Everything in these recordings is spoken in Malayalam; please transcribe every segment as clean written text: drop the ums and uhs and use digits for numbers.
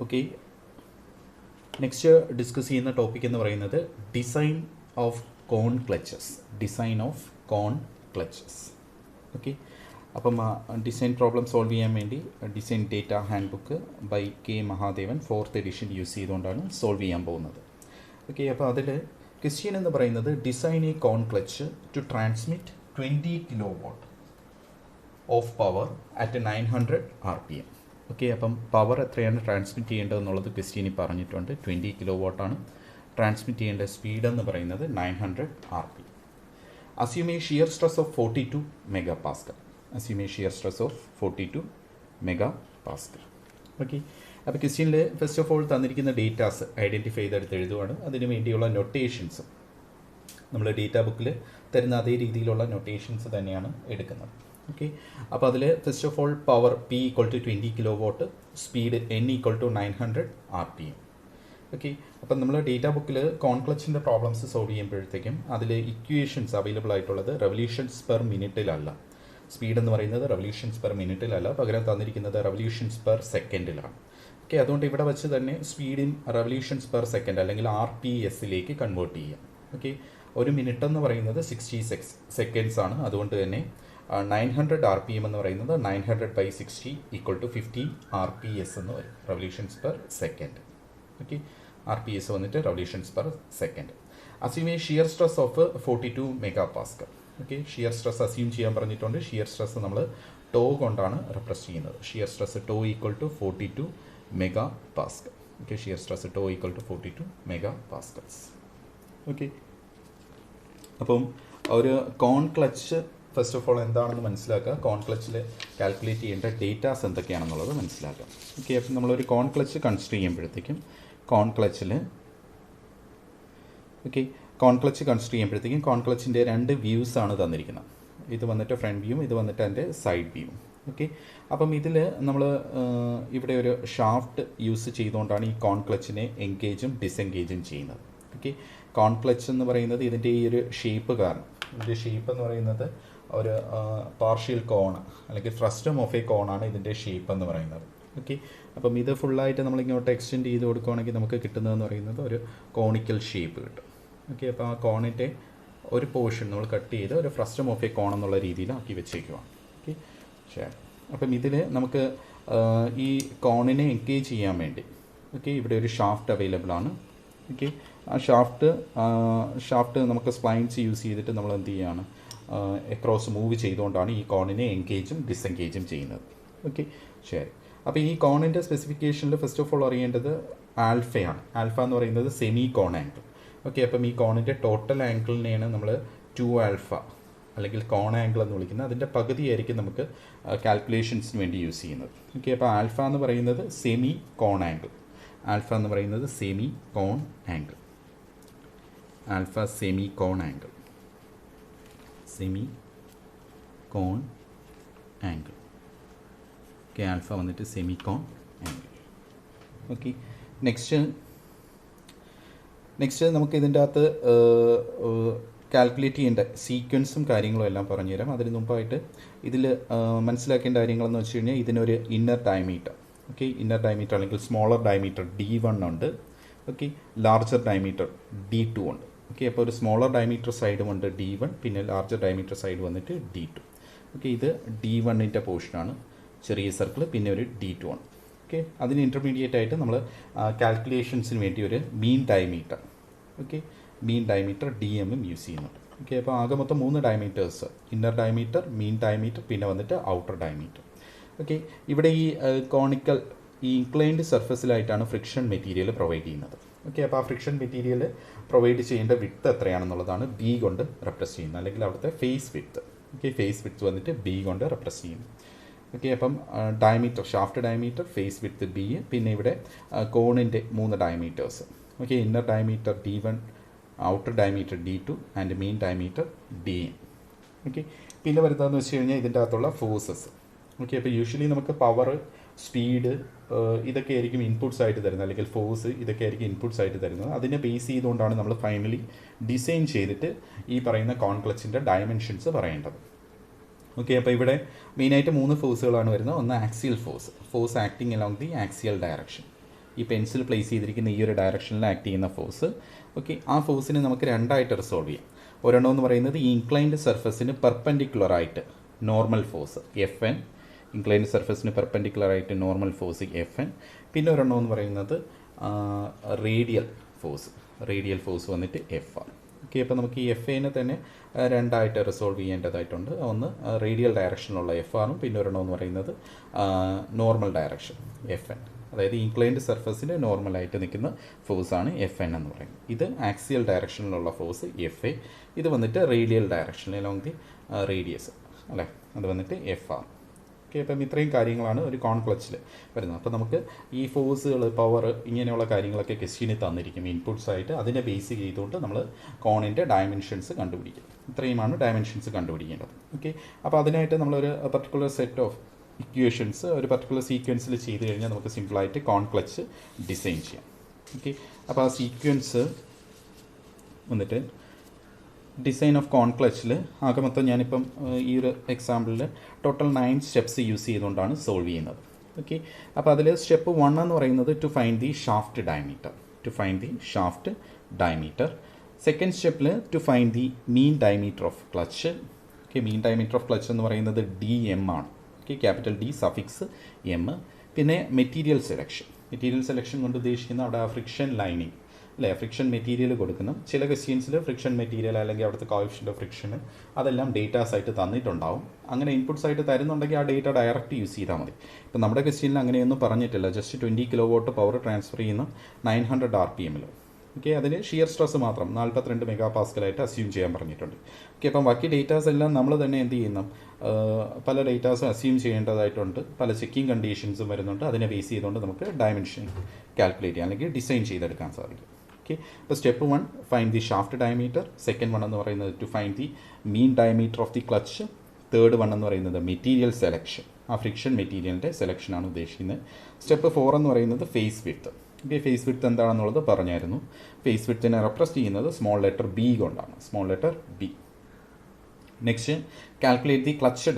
ഓക്കെ, നെക്സ്റ്റ് ഡിസ്കസ് ചെയ്യുന്ന ടോപ്പിക് എന്ന് പറയുന്നത് design of cone clutches. Design of cone clutches. Okay, അപ്പം ഡിസൈൻ പ്രോബ്ലം സോൾവ് ചെയ്യാൻ വേണ്ടി design data handbook by K Mahadevan 4th edition use ചെയ്തുകൊണ്ടാണ് സോൾവ് ചെയ്യാൻ പോകുന്നത്. ഓക്കെ, അപ്പോൾ അതിൽ ക്വസ്റ്റ്യൻ എന്ന് പറയുന്നത് design a cone clutch to transmit 20 kW of power at 900 RPM. Okay, അപ്പം പവർ എത്രയാണ് ട്രാൻസ്മിറ്റ് ചെയ്യേണ്ടതെന്നുള്ളത് ക്വസ്റ്റ്യനിൽ പറഞ്ഞിട്ടുണ്ട്. 20 kW ആണ്. ട്രാൻസ്മിറ്റ് ചെയ്യേണ്ട സ്പീഡ് എന്ന് പറയുന്നത് 900 RPM. Assume A shear stress of 42 MPa. Assume A shear stress of 42 MPa. Okay, അപ്പോൾ ക്വസ്റ്റ്യനിൽ ഫസ്റ്റ് ഓഫ് ഓൾ തന്നിരിക്കുന്ന ഡേറ്റാസ് ഐഡൻറ്റിഫൈ ചെയ്തെടുത്ത് എഴുതുവാണ്. അതിന് വേണ്ടിയുള്ള നൊട്ടേഷൻസ് നമ്മൾ ഡേറ്റാ ബുക്കിൽ തരുന്ന അതേ രീതിയിലുള്ള നൊട്ടേഷൻസ് തന്നെയാണ് എടുക്കുന്നത്. ഓക്കെ, അപ്പോൾ അതിൽ first of all power P = 20 kW, speed N = 900 RPM. Okay, അപ്പം നമ്മൾ ഡേറ്റാ ബുക്കിൽ കോൺ ക്ലച്ചിൻ്റെ പ്രോബ്ലംസ് സോൾവ് ചെയ്യുമ്പോഴത്തേക്കും അതിൽ ഇക്വേഷൻസ് അവൈലബിൾ ആയിട്ടുള്ളത് റെവല്യൂഷൻസ് പെർ മിനിറ്റിലല്ല. സ്പീഡ് എന്ന് പറയുന്നത് റെവല്യൂഷൻസ് പെർ മിനിറ്റിലല്ല, പകരം തന്നിരിക്കുന്നത് റെവല്യൂഷൻസ് പെർ സെക്കൻഡിലാണ്. ഓക്കെ, അതുകൊണ്ട് ഇവിടെ വെച്ച് തന്നെ സ്പീഡിൻ റെവല്യൂഷൻസ് പെർ സെക്കൻഡ് അല്ലെങ്കിൽ RPSലേക്ക് കൺവേർട്ട് ചെയ്യാം. ഓക്കെ, ഒരു മിനിറ്റ് എന്ന് പറയുന്നത് 60 സെക്കൻഡ്സ് ആണ്. അതുകൊണ്ട് തന്നെ 900 RPM എന്ന് പറയുന്നത് 900/60 = 50 RPS എന്ന് വരും, revolutions per second. Okay, RPS വന്നിട്ട് revolutions per second. Assume A shear stress of 42 MPa. Okay, shear stress assume ചെയ്യാൻ പറഞ്ഞിട്ടുണ്ട്. ഷിയർ സ്ട്രെസ് നമ്മൾ ടോ കൊണ്ടാണ് റെപ്രസെൻറ്റ് ചെയ്യുന്നത്. Shear stress to = 42 MPa. Okay, shear stress to = 42 MPa. Okay, അപ്പം ഒരു കോൺ ക്ലച്ച് ഫസ്റ്റ് ഓഫ് ഓൾ എന്താണെന്ന് മനസ്സിലാക്കുക. കോൺ ക്ലച്ചിൽ കാൽക്കുലേറ്റ് ചെയ്യേണ്ട ഡേറ്റാസ് എന്തൊക്കെയാണെന്നുള്ളത് മനസ്സിലാക്കാം. ഓക്കെ, അപ്പം നമ്മളൊരു കോൺ ക്ലച്ച് കൺസിഡർ ചെയ്യുമ്പോഴത്തേക്കും കോൺ ക്ലച്ചിൻ്റെ രണ്ട് വ്യൂസ് ആണ് തന്നിരിക്കുന്നത്. ഇത് വന്നിട്ട് ഫ്രണ്ട് വ്യൂവും ഇത് വന്നിട്ട് അതിൻ്റെ സൈഡ് വ്യൂവും. ഓക്കെ, അപ്പം ഇതിൽ നമ്മൾ ഇവിടെ ഒരു ഷാഫ്റ്റ് യൂസ് ചെയ്തുകൊണ്ടാണ് ഈ കോൺ ക്ലച്ചിനെ എൻഗേജും ഡിസെൻഗേജും ചെയ്യുന്നത്. ഓക്കെ, കോൺ ക്ലച്ച് എന്ന് പറയുന്നത് ഇതിൻ്റെ ഈ ഒരു ഷേപ്പ് കാരണം, ഇതിൻ്റെ ഷേപ്പ് എന്ന് പറയുന്നത് ഒരു പാർഷ്യൽ കോൺ അല്ലെങ്കിൽ ഫ്രസ്റ്റം ഓഫ് എ കോണാണ് ഇതിൻ്റെ ഷേപ്പ് എന്ന് പറയുന്നത്. ഓക്കെ, അപ്പം ഇത് ഫുള്ളായിട്ട് നമ്മളിങ്ങോട്ട് എക്സ്റ്റെൻഡ് ചെയ്ത് കൊടുക്കുകയാണെങ്കിൽ നമുക്ക് കിട്ടുന്നതെന്ന് പറയുന്നത് ഒരു കോണിക്കൽ ഷേപ്പ് കിട്ടും. ഓക്കെ, അപ്പോൾ ആ കോണിൻ്റെ ഒരു പോർഷൻ നമ്മൾ കട്ട് ചെയ്ത് ഒരു ഫ്രസ്റ്റം ഓഫ് എ കോൺ എന്നുള്ള രീതിയിലാക്കി വെച്ചേക്കുവാണ്. ഓക്കെ, ശരി. അപ്പം ഇതിൽ നമുക്ക് ഈ കോണിനെ എൻഗേജ് ചെയ്യാൻ വേണ്ടി ഓക്കെ ഇവിടെ ഒരു ഷാഫ്റ്റ് അവൈലബിൾ ആണ്. ഓക്കെ, ആ ഷാഫ്റ്റ് നമുക്ക് സ്പ്ലൈൻസ് യൂസ് ചെയ്തിട്ട് നമ്മൾ എന്ത് ചെയ്യുകയാണ്, എക്രോസ് മൂവ് ചെയ്തുകൊണ്ടാണ് ഈ കോണിനെ എൻഗേജും ഡിസെൻഗേജും ചെയ്യുന്നത്. ഓക്കെ, ശരി. അപ്പോൾ ഈ കോണിൻ്റെ സ്പെസിഫിക്കേഷനിൽ ഫസ്റ്റ് ഓഫ് ഓൾ അറിയേണ്ടത് ആൽഫയാണ്. ആൽഫ എന്ന് പറയുന്നത് സെമി കോൺ ആംഗിൾ. ഓക്കെ, അപ്പം ഈ കോണിൻ്റെ ടോട്ടൽ ആംഗിളിനെയാണ് നമ്മൾ 2α അല്ലെങ്കിൽ കോൺ ആംഗിൾ എന്ന് വിളിക്കുന്നത്. അതിൻ്റെ പകുതിയായിരിക്കും നമുക്ക് കാൽക്കുലേഷൻസിന് വേണ്ടി യൂസ് ചെയ്യുന്നത്. ഓക്കെ, അപ്പോൾ ആൽഫ എന്ന് പറയുന്നത് സെമി കോൺ ആംഗിൾ. ആൽഫ എന്ന് പറയുന്നത് semi cone angle. Alpha semi cone angle. Semi cone angle. Okay, alpha വന്നിട്ട് semi cone angle. Okay, next നമുക്ക് ഇതിൻ്റെ അകത്ത് കാൽക്കുലേറ്റ് ചെയ്യേണ്ട സീക്വൻസും കാര്യങ്ങളും എല്ലാം പറഞ്ഞുതരാം. അതിന് മുമ്പായിട്ട് ഇതിൽ മനസ്സിലാക്കേണ്ട കാര്യങ്ങളെന്ന് വെച്ച് കഴിഞ്ഞാൽ ഇതിനൊരു inner diameter, okay, inner diameter അല്ലെങ്കിൽ സ്മോളർ ഡയമീറ്റർ D1 ഉണ്ട്. ഓക്കെ, ലാർജർ ഡയമീറ്റർ D2 ഉണ്ട്. ഓക്കെ, അപ്പോൾ ഒരു സ്മോളർ ഡയമീറ്റർ സൈഡും ഉണ്ട് D1, പിന്നെ ലാർജർ ഡയമീറ്റർ സൈഡ് വന്നിട്ട് D2. ഓക്കെ, ഇത് D1ൻ്റെ പോർഷനാണ്, ചെറിയ സർക്കിൾ, പിന്നെ ഒരു D2 ആണ്. ഓക്കെ, അതിന് ഇൻ്റർമീഡിയറ്റ് ആയിട്ട് നമ്മൾ കാൽക്കുലേഷൻസിന് വേണ്ടി ഒരു mean diameter, okay, mean diameter DM use ചെയ്യുന്നുണ്ട്. ഓക്കെ, അപ്പോൾ ആകെ മൊത്തം 3 diameters, inner diameter, mean diameter, പിന്നെ വന്നിട്ട് ഔട്ടർ ഡയമീറ്റർ. ഓക്കെ, ഇവിടെ ഈ കോണിക്കൽ ഈ ഇൻക്ലൈൻഡ് സർഫസിലായിട്ടാണ് ഫ്രിക്ഷൻ മെറ്റീരിയൽ പ്രൊവൈഡ് ചെയ്യുന്നത്. ഓക്കെ, അപ്പോൾ ആ ഫ്രിക്ഷൻ മെറ്റീരിയൽ പ്രൊവൈഡ് ചെയ്യേണ്ട വിഡ്ത്ത് എത്രയാണെന്നുള്ളതാണ് B കൊണ്ട് റെപ്രസെൻറ്റ് ചെയ്യുന്നത്, അല്ലെങ്കിൽ അവിടുത്തെ face width. Okay, face width വന്നിട്ട് B കൊണ്ട് റെപ്രസെൻറ്റ് ചെയ്യുന്നു. ഓക്കെ, അപ്പം diameter, shaft diameter, face width B, പിന്നെ ഇവിടെ കോണിൻ്റെ 3 diameters. Okay, inner diameter D1, outer diameter D2 and main diameter DM. Okay, പിന്നെ വരുന്നതെന്ന് വെച്ച് കഴിഞ്ഞാൽ ഇതിൻ്റെ അകത്തുള്ള ഫോഴ്സസ്. ഓക്കെ, അപ്പോൾ യൂഷ്വലി നമുക്ക് പവർ, സ്പീഡ് ഇതൊക്കെ ആയിരിക്കും ഇൻപുട്സ് ആയിട്ട് തരുന്നത്, അല്ലെങ്കിൽ ഫോഴ്സ് ഇതൊക്കെ ആയിരിക്കും ഇൻപുട്സ് ആയിട്ട് തരുന്നത്. അതിനെ ബേസ് ചെയ്തുകൊണ്ടാണ് നമ്മൾ ഫൈനലി ഡിസൈൻ ചെയ്തിട്ട് ഈ പറയുന്ന കോൺ ക്ലച്ചിൻ്റെ ഡയമെൻഷൻസ് പറയേണ്ടത്. ഓക്കെ, അപ്പോൾ ഇവിടെ മെയിനായിട്ട് 3 ഫോഴ്സുകളാണ് വരുന്നത്. ഒന്ന് axial force acting along the axial direction. ഈ പെൻസിൽ പ്ലേസ് ചെയ്തിരിക്കുന്ന ഈ ഒരു ഡയറക്ഷനിൽ ആക്ട് ചെയ്യുന്ന ഫോഴ്സ്. ഓക്കെ, ആ ഫോഴ്സിനെ നമുക്ക് രണ്ടായിട്ട് റിസോൾവ് ചെയ്യാം. ഒരെണ്ണം എന്ന് പറയുന്നത് ഈ ഇൻക്ലൈൻഡ് സർഫസിന് പെർപെൻഡിക്കുലറായിട്ട് normal force F N, inclined സർഫസിന് പെർപെൻഡിക്കുലറായിട്ട് നോർമൽ ഫോഴ്സ് എഫ് എൻ. പിന്നെ ഒരെണ്ണം എന്ന് പറയുന്നത് റേഡിയൽ ഫോഴ്സ് വന്നിട്ട് എഫ് ആർ. ഓക്കെ, അപ്പോൾ നമുക്ക് ഈ എഫ് എനെ തന്നെ രണ്ടായിട്ട് റിസോൾവ് ചെയ്യേണ്ടതായിട്ടുണ്ട്. ഒന്ന് റേഡിയൽ ഡയറക്ഷനിലുള്ള എഫ് ആറും പിന്നെ ഒരെണ്ണം എന്ന് പറയുന്നത് നോർമൽ ഡയറക്ഷൻ എഫ് എൻ. അതായത് ഇൻക്ലൈൻഡ് സർഫസിന് നോർമലായിട്ട് നിൽക്കുന്ന ഫോഴ്സാണ് എഫ് എൻ എന്ന് പറയുന്നത്. ഇത് ആക്സിയൽ ഡയറക്ഷനിലുള്ള ഫോഴ്സ് എഫ് എ. ഇത് വന്നിട്ട് റേഡിയൽ ഡയറക്ഷനിൽ അലോങ് ദി റേഡിയസ് അല്ലേ, അത് വന്നിട്ട് എഫ് ആർ. ഓക്കെ, അപ്പം ഇത്രയും കാര്യങ്ങളാണ് ഒരു കോൺ ക്ലച്ചിൽ വരുന്നത്. അപ്പോൾ നമുക്ക് ഈ ഫോഴ്സുകൾ, പവർ, ഇങ്ങനെയുള്ള കാര്യങ്ങളൊക്കെ ക്വസ്റ്റ്യനിൽ തന്നിരിക്കും ഇൻപുട്സ് ആയിട്ട്. അതിനെ ബേസ് ചെയ്തുകൊണ്ട് നമ്മൾ കോണിൻ്റെ ഡയമെൻഷൻസ് കണ്ടുപിടിക്കും. ഇത്രയുമാണ് ഡയമെൻഷൻസ് കണ്ടുപിടിക്കേണ്ടത്. ഓക്കെ, അപ്പോൾ അതിനായിട്ട് നമ്മളൊരു പർട്ടിക്കുലർ സെറ്റ് ഓഫ് ഇക്വേഷൻസ് ഒരു പർട്ടിക്കുലർ സീക്വൻസിൽ ചെയ്ത് കഴിഞ്ഞാൽ നമുക്ക് സിമ്പിളായിട്ട് കോൺ ക്ലച്ച് ഡിസൈൻ ചെയ്യാം. ഓക്കെ, അപ്പോൾ ആ സീക്വൻസ് വന്നിട്ട് ഡിസൈൻ ഓഫ് കോൺ ക്ലച്ചിൽ ആകെ മൊത്തം ഞാനിപ്പം ഈ ഒരു എക്സാമ്പിളിൽ ടോട്ടൽ 9 സ്റ്റെപ്സ് യൂസ് ചെയ്തുകൊണ്ടാണ് സോൾവ് ചെയ്യുന്നത്. ഓക്കെ, അപ്പോൾ അതിൽ സ്റ്റെപ്പ് 1 എന്ന് പറയുന്നത് to find the shaft diameter. Second സ്റ്റെപ്പിൽ to find the mean diameter of clutch. Okay, mean diameter of clutch എന്ന് പറയുന്നത് ഡി എം ആണ്. Okay, capital D suffix M. പിന്നെ മെറ്റീരിയൽ സെലക്ഷൻ കൊണ്ട് ഉദ്ദേശിക്കുന്ന അവിടെ ഫ്രിക്ഷൻ ലൈനിങ് അല്ലേ, ഫ്രിക്ഷൻ മെറ്റീരിയൽ കൊടുക്കണം. ചില ക്വസ്റ്റ്യൻസിൽ ഫ്രിക്ഷൻ മെറ്റീരിയൽ അല്ലെങ്കിൽ അവിടുത്തെ കോഎഫിഷ്യൻ്റ് ഓഫ് ഫ്രിക്ഷൻ അതെല്ലാം ഡേറ്റാസ് ആയിട്ട് തന്നിട്ടുണ്ടാവും. അങ്ങനെ ഇൻപുട്സ് ആയിട്ട് തരുന്നുണ്ടെങ്കിൽ ആ ഡേറ്റ ഡയറക്റ്റ് യൂസ് ചെയ്താൽ മതി. ഇപ്പം നമ്മുടെ ക്വസ്റ്റ്യനിൽ അങ്ങനെയൊന്നും പറഞ്ഞിട്ടില്ല. ജസ്റ്റ് 20 kW പവർ ട്രാൻസ്ഫർ ചെയ്യുന്ന 900 RPM. ഓക്കെ, അതിന് ഷിയർ സ്ട്രെസ് മാത്രം 42 MPa ആയിട്ട് അസ്യൂം ചെയ്യാൻ പറഞ്ഞിട്ടുണ്ട്. ഓക്കെ, അപ്പം ബാക്കി ഡേറ്റാസ് എല്ലാം നമ്മൾ തന്നെ എന്ത് ചെയ്യുന്നു, പല ഡേറ്റാസും അസ്യൂം ചെയ്യേണ്ടതായിട്ടുണ്ട്. പല ചെക്കിംഗ് കണ്ടീഷൻസും വരുന്നുണ്ട്. അതിനെ ബേസ് ചെയ്തുകൊണ്ട് നമുക്ക് ഡയമെൻഷൻ കാൽക്കുലേറ്റ് ചെയ്യാൻ അല്ലെങ്കിൽ ഡിസൈൻ ചെയ്തെടുക്കാൻ സാധിക്കും. ഓക്കെ, അപ്പോൾ step 1 find the shaft diameter. Second 1 എന്ന് പറയുന്നത് to find the mean diameter of the clutch. Third 1 എന്ന് പറയുന്നത് മെറ്റീരിയൽ സെലക്ഷൻ, ആ ഫ്രിക്ഷൻ മെറ്റീരിയലിൻ്റെ സെലക്ഷനാണ് ഉദ്ദേശിക്കുന്നത്. സ്റ്റെപ്പ് 4 എന്ന് പറയുന്നത് face width. Okay, face width എന്താണെന്നുള്ളത് പറഞ്ഞായിരുന്നു. ഫേസ് വിഡ്ത്തിനെ റെപ്രസെൻറ്റ് ചെയ്യുന്നത് സ്മോൾ ലെറ്റർ ബി കൊണ്ടാണ്, small letter B. Next calculate the clutch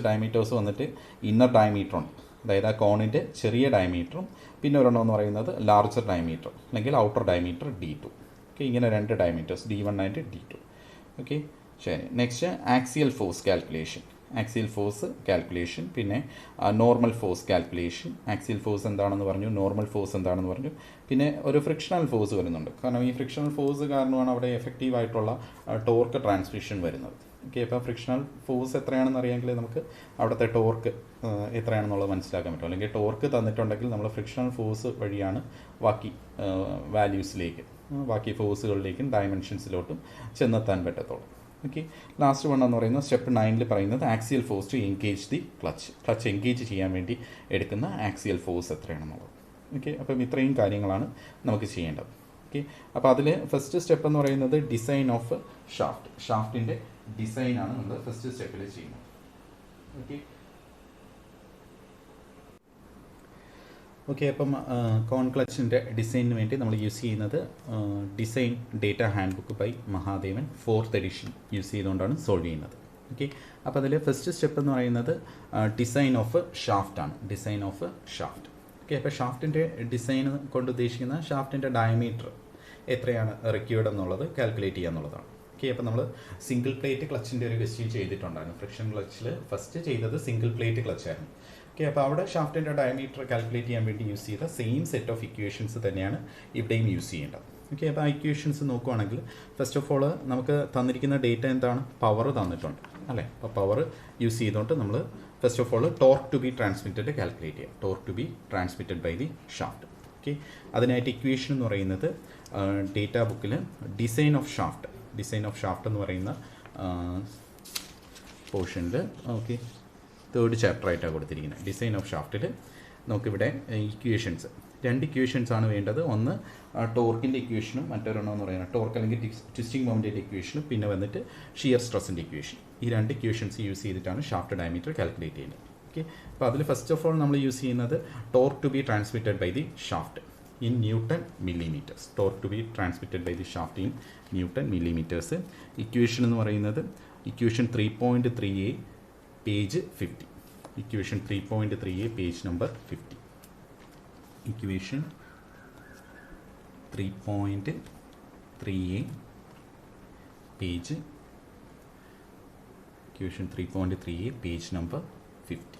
diameters വന്നിട്ട് ഇന്നർ ഡയമീറ്റർ ഉണ്ട്, അതായത് ആ കോണിൻ്റെ ചെറിയ ഡയമീറ്ററും പിന്നെ ഒരെണ്ണം എന്ന് പറയുന്നത് ലാർജർ ഡയമീറ്റർ അല്ലെങ്കിൽ ഔട്ടർ ഡയമീറ്റർ D2. ഓക്കെ, ഇങ്ങനെ 2 diameters D1 and D2. Okay, ശരി. നെക്സ്റ്റ് ആക്സിയൽ ഫോഴ്സ് കാൽക്കുലേഷൻ, പിന്നെ normal force calculation. Axial force എന്താണെന്ന് പറഞ്ഞു, നോർമൽ ഫോഴ്സ് എന്താണെന്ന് പറഞ്ഞു. പിന്നെ ഒരു ഫ്രിക്ഷണൽ ഫോഴ്സ് വരുന്നുണ്ട്. കാരണം ഈ ഫ്രിക്ഷണൽ ഫോഴ്സ് കാരണമാണ് അവിടെ എഫക്റ്റീവായിട്ടുള്ള ടോർക്ക് ട്രാൻസ്മിഷൻ വരുന്നത്. ഓക്കെ, അപ്പോൾ ഫ്രിക്ഷണൽ ഫോഴ്സ് എത്രയാണെന്ന് അറിയാമെങ്കിൽ നമുക്ക് അവിടുത്തെ ടോർക്ക് എത്രയാണെന്നുള്ളത് മനസ്സിലാക്കാൻ പറ്റും. അല്ലെങ്കിൽ ടോർക്ക് തന്നിട്ടുണ്ടെങ്കിൽ നമ്മൾ ഫ്രിക്ഷണൽ ഫോഴ്സ് വഴിയാണ് ബാക്കി വാല്യൂസിലേക്ക്, ബാക്കി ഫോഴ്സുകളിലേക്കും ഡയമെൻഷൻസിലോട്ടും ചെന്നെത്താൻ പറ്റത്തുള്ളൂ. ഓക്കെ, ലാസ്റ്റ് 1 എന്ന് പറയുന്നത് സ്റ്റെപ്പ് 9 പറയുന്നത് axial force to engage the clutch engage ചെയ്യാൻ വേണ്ടി എടുക്കുന്ന ആക്സിയൽ ഫോഴ്സ് എത്രയാണെന്നുള്ളത്. ഓക്കെ, അപ്പം ഇത്രയും കാര്യങ്ങളാണ് നമുക്ക് ചെയ്യേണ്ടത്. ഓക്കെ, അപ്പോൾ അതിൽ ഫസ്റ്റ് സ്റ്റെപ്പ് എന്ന് പറയുന്നത് ഡിസൈൻ ഓഫ് ഷാഫ്റ്റിൻ്റെ ഡിസൈനാണ് നമ്മൾ ഫസ്റ്റ് സ്റ്റെപ്പിൽ ചെയ്യുന്നത്. ഓക്കെ, അപ്പം കോൺ ക്ലച്ചിൻ്റെ ഡിസൈനിന് വേണ്ടി നമ്മൾ യൂസ് ചെയ്യുന്നത് design data handbook by Mahadevan 4th edition use ചെയ്തുകൊണ്ടാണ് സോൾവ് ചെയ്യുന്നത്. ഓക്കെ, അപ്പോൾ അതിൽ ഫസ്റ്റ് സ്റ്റെപ്പ് എന്ന് പറയുന്നത് ഡിസൈൻ ഓഫ് ഷാഫ്റ്റ്. ഓക്കെ, അപ്പോൾ ഷാഫ്റ്റിൻ്റെ ഡിസൈൻ കൊണ്ട് ഉദ്ദേശിക്കുന്ന ഷാഫ്റ്റിൻ്റെ ഡയമീറ്റർ എത്രയാണ് റിക്വയർഡ് എന്നുള്ളത് കാൽക്കുലേറ്റ് ചെയ്യുക എന്നുള്ളതാണ്. ഓക്കെ, അപ്പോൾ നമ്മൾ സിംഗിൾ പ്ലേറ്റ് ക്ലച്ചിൻ്റെ ഒരു ക്വസ്റ്റ്യൻ ചെയ്തിട്ടുണ്ടായിരുന്നു. ഫ്രിക്ഷൻ ക്ലച്ചിൽ ഫസ്റ്റ് ചെയ്തത് സിംഗിൾ പ്ലേറ്റ് ക്ലച്ചായിരുന്നു. ഓക്കെ, അപ്പോൾ അവിടെ ഷാഫ്റ്റിൻ്റെ ഡയമീറ്റർ കാൽക്കുലേറ്റ് ചെയ്യാൻ വേണ്ടി യൂസ് ചെയ്ത സെയിം സെറ്റ് ഓഫ് ഇക്വേഷൻസ് തന്നെയാണ് ഇവിടെയും യൂസ് ചെയ്യേണ്ടത്. ഓക്കെ, അപ്പോൾ ആ ഇക്വേഷൻസ് നോക്കുവാണെങ്കിൽ ഫസ്റ്റ് ഓഫ് ഓൾ നമുക്ക് തന്നിരിക്കുന്ന ഡേറ്റ എന്താണ്, പവർ തന്നിട്ടുണ്ട് അല്ലേ. അപ്പോൾ പവർ യൂസ് ചെയ്തുകൊണ്ട് നമ്മൾ first of all torque to be transmitted calculate ചെയ്യുക. Torque to be transmitted by the shaft. Okay, അതിനായിട്ട് ഇക്വേഷൻ എന്ന് പറയുന്നത് ഡേറ്റ ബുക്കിൽ ഡിസൈൻ ഓഫ് ഷാഫ്റ്റ് എന്ന് പറയുന്ന പോർഷനിൽ ഓക്കെ 3rd ചാപ്റ്ററായിട്ടാണ് കൊടുത്തിരിക്കുന്നത്. ഡിസൈൻ ഓഫ് ഷാഫ്റ്റിൽ നമുക്കിവിടെ ഇക്വേഷൻസ് 2 ഇക്വേഷൻസ് ആണ് വേണ്ടത്. ഒന്ന് ടോർക്കിൻ്റെ ഇക്വേഷനും മറ്റൊരെണ്ണം എന്ന് പറയുന്നത് ടോർക്ക് അല്ലെങ്കിൽ ട്വിസ്റ്റിംഗ് മൊമെൻറ്റിൻ്റെ ഇക്വേഷനും പിന്നെ വന്നിട്ട് ഷിയർ സ്ട്രെസ്സിൻ്റെ ഇക്വേഷൻ. ഈ 2 ഇക്വേഷൻസ് യൂസ് ചെയ്തിട്ടാണ് ഷാഫ്റ്റ് ഡയമീറ്റർ കാൽക്കുലേറ്റ് ചെയ്യുന്നത്. ഓക്കെ, അപ്പോൾ അതിൽ ഫസ്റ്റ് ഓഫ് ഓൾ നമ്മൾ യൂസ് ചെയ്യുന്നത് torque to be transmitted by the shaft in newton millimetres. Torque to be transmitted by the shaft in newton millimetres. Equation എന്ന് പറയുന്നത് equation 3.3a page 50. Equation 3.3a page number 50. Equation 3.3a page equation 3.3a page number 50.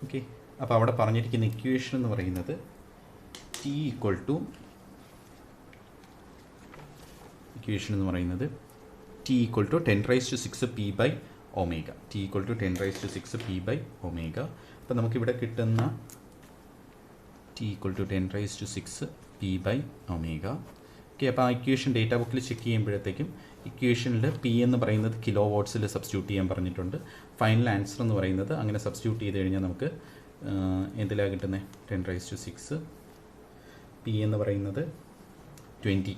Okay, അപ്പോൾ അവിടെ പറഞ്ഞിരിക്കുന്ന ഇക്വേഷൻ എന്ന് പറയുന്നത് T ഈക്വൽ ടു ഇക്വേഷൻ എന്ന് പറയുന്നത് T equal to 10⁻⁶ p by omega. T equal to 10⁻⁶ p by omega. അപ്പോൾ നമുക്കിവിടെ കിട്ടുന്ന T equal to 10⁻⁶ p by omega. Okay, അപ്പോൾ ആ ഇക്വേഷൻ ഡേറ്റ ബുക്കിൽ ചെക്ക് ചെയ്യുമ്പോഴത്തേക്കും ഇക്വേഷനിൽ പി എന്ന് പറയുന്നത് കിലോ വാട്ട്സിൽ സബ്സ്റ്റിറ്റ്യൂട്ട് ചെയ്യാൻ പറഞ്ഞിട്ടുണ്ട്. ഫൈനൽ ആൻസർ എന്ന് പറയുന്നത് അങ്ങനെ സബ്സ്റ്റിറ്റ്യൂട്ട് ചെയ്ത് കഴിഞ്ഞാൽ നമുക്ക് എന്തിലാണ് കിട്ടുന്നത്? 10⁻⁶ പി എന്ന് പറയുന്നത് 20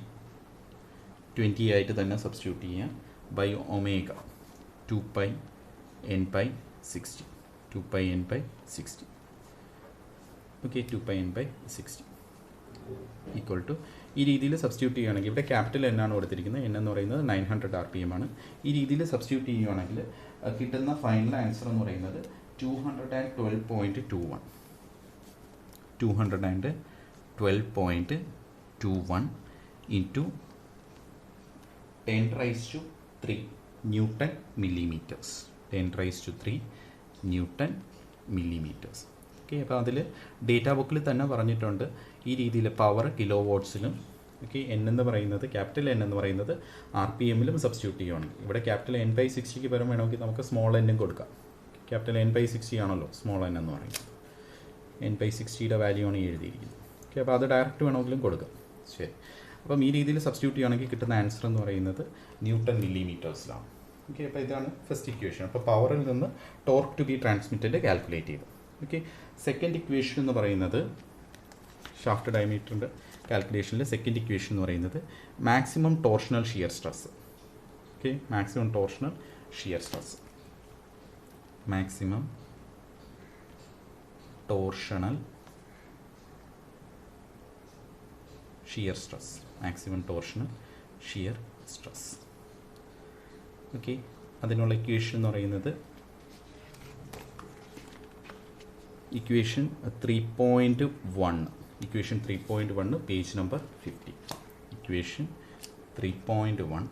ആയിട്ട് തന്നെ സബ്സ്റ്റിറ്റ്യൂട്ട് ചെയ്യാം. By omega 2πn/60 2πn/60. Okay, 2πn/60 equal to ഈ രീതിയിൽ സബ്സ്റ്റിറ്റ്യൂട്ട് ചെയ്യുകയാണെങ്കിൽ ഇവിടെ ക്യാപിറ്റൽ എൻ ആണ് കൊടുത്തിരിക്കുന്നത്. എൻ എന്ന് പറയുന്നത് 900 RPM ആണ്. ഈ രീതിയിൽ സബ്സ്റ്റിറ്റ്യൂട്ട് ചെയ്യുകയാണെങ്കിൽ കിട്ടുന്ന ഫൈനൽ ആൻസർ എന്ന് പറയുന്നത് 212.21 212.21 into 10⁻³ newton millimetres 10⁻³ newton millimetres. Okay, അപ്പോൾ അതിൽ ഡേറ്റ ബുക്കിൽ തന്നെ പറഞ്ഞിട്ടുണ്ട് ഈ രീതിയിൽ പവർ കിലോ വാട്ട്സിലും. ഓക്കെ, എൻ എന്ന് പറയുന്നത് ക്യാപിറ്റൽ എൻ എന്ന് പറയുന്നത് RPMലും സബ്സ്റ്റിറ്റ്യൂട്ട് ചെയ്യുകയാണെങ്കിൽ ഇവിടെ ക്യാപിറ്റൽ n/60ക്ക് പകരം വേണമെങ്കിൽ നമുക്ക് സ്മോൾ എന്നും കൊടുക്കാം. ക്യാപിറ്റൽ n/60 ആണല്ലോ സ്മോൾ എൻ എന്ന് പറയുന്നത്. n/60യുടെ വാല്യൂ ആണ് എഴുതിയിരിക്കുന്നത്. ഓക്കെ, അപ്പോൾ അത് ഡയറക്റ്റ് വേണമെങ്കിലും കൊടുക്കാം. ശരി, അപ്പം ഈ രീതിയിൽ സബ്സ്റ്റിറ്റ്യൂട്ട് ചെയ്യുകയാണെങ്കിൽ കിട്ടുന്ന ആൻസർ എന്ന് പറയുന്നത് ന്യൂട്ടൺ മില്ലിമീറ്റേഴ്സിലാണ്. ഓക്കെ, അപ്പോൾ ഇതാണ് ഫസ്റ്റ് ഇക്വേഷൻ. അപ്പോൾ പവറിൽ നിന്ന് torque to be transmitted calculate ചെയ്തു. ഓക്കെ, സെക്കൻഡ് ഇക്വേഷൻ എന്ന് പറയുന്നത് ഷാഫ്റ്റ് ഡയമീറ്ററിൻ്റെ കാൽക്കുലേഷനിൽ സെക്കൻഡ് ഇക്വേഷൻ എന്ന് പറയുന്നത് maximum torsional shear stress. Okay, maximum torsional shear stress maximum torsional shear stress maximum torsional shear stress. Okay, അതിനുള്ള ഇക്വേഷൻ എന്ന് പറയുന്നത് equation 3.1 equation 3.1 page number 50. Equation 3.1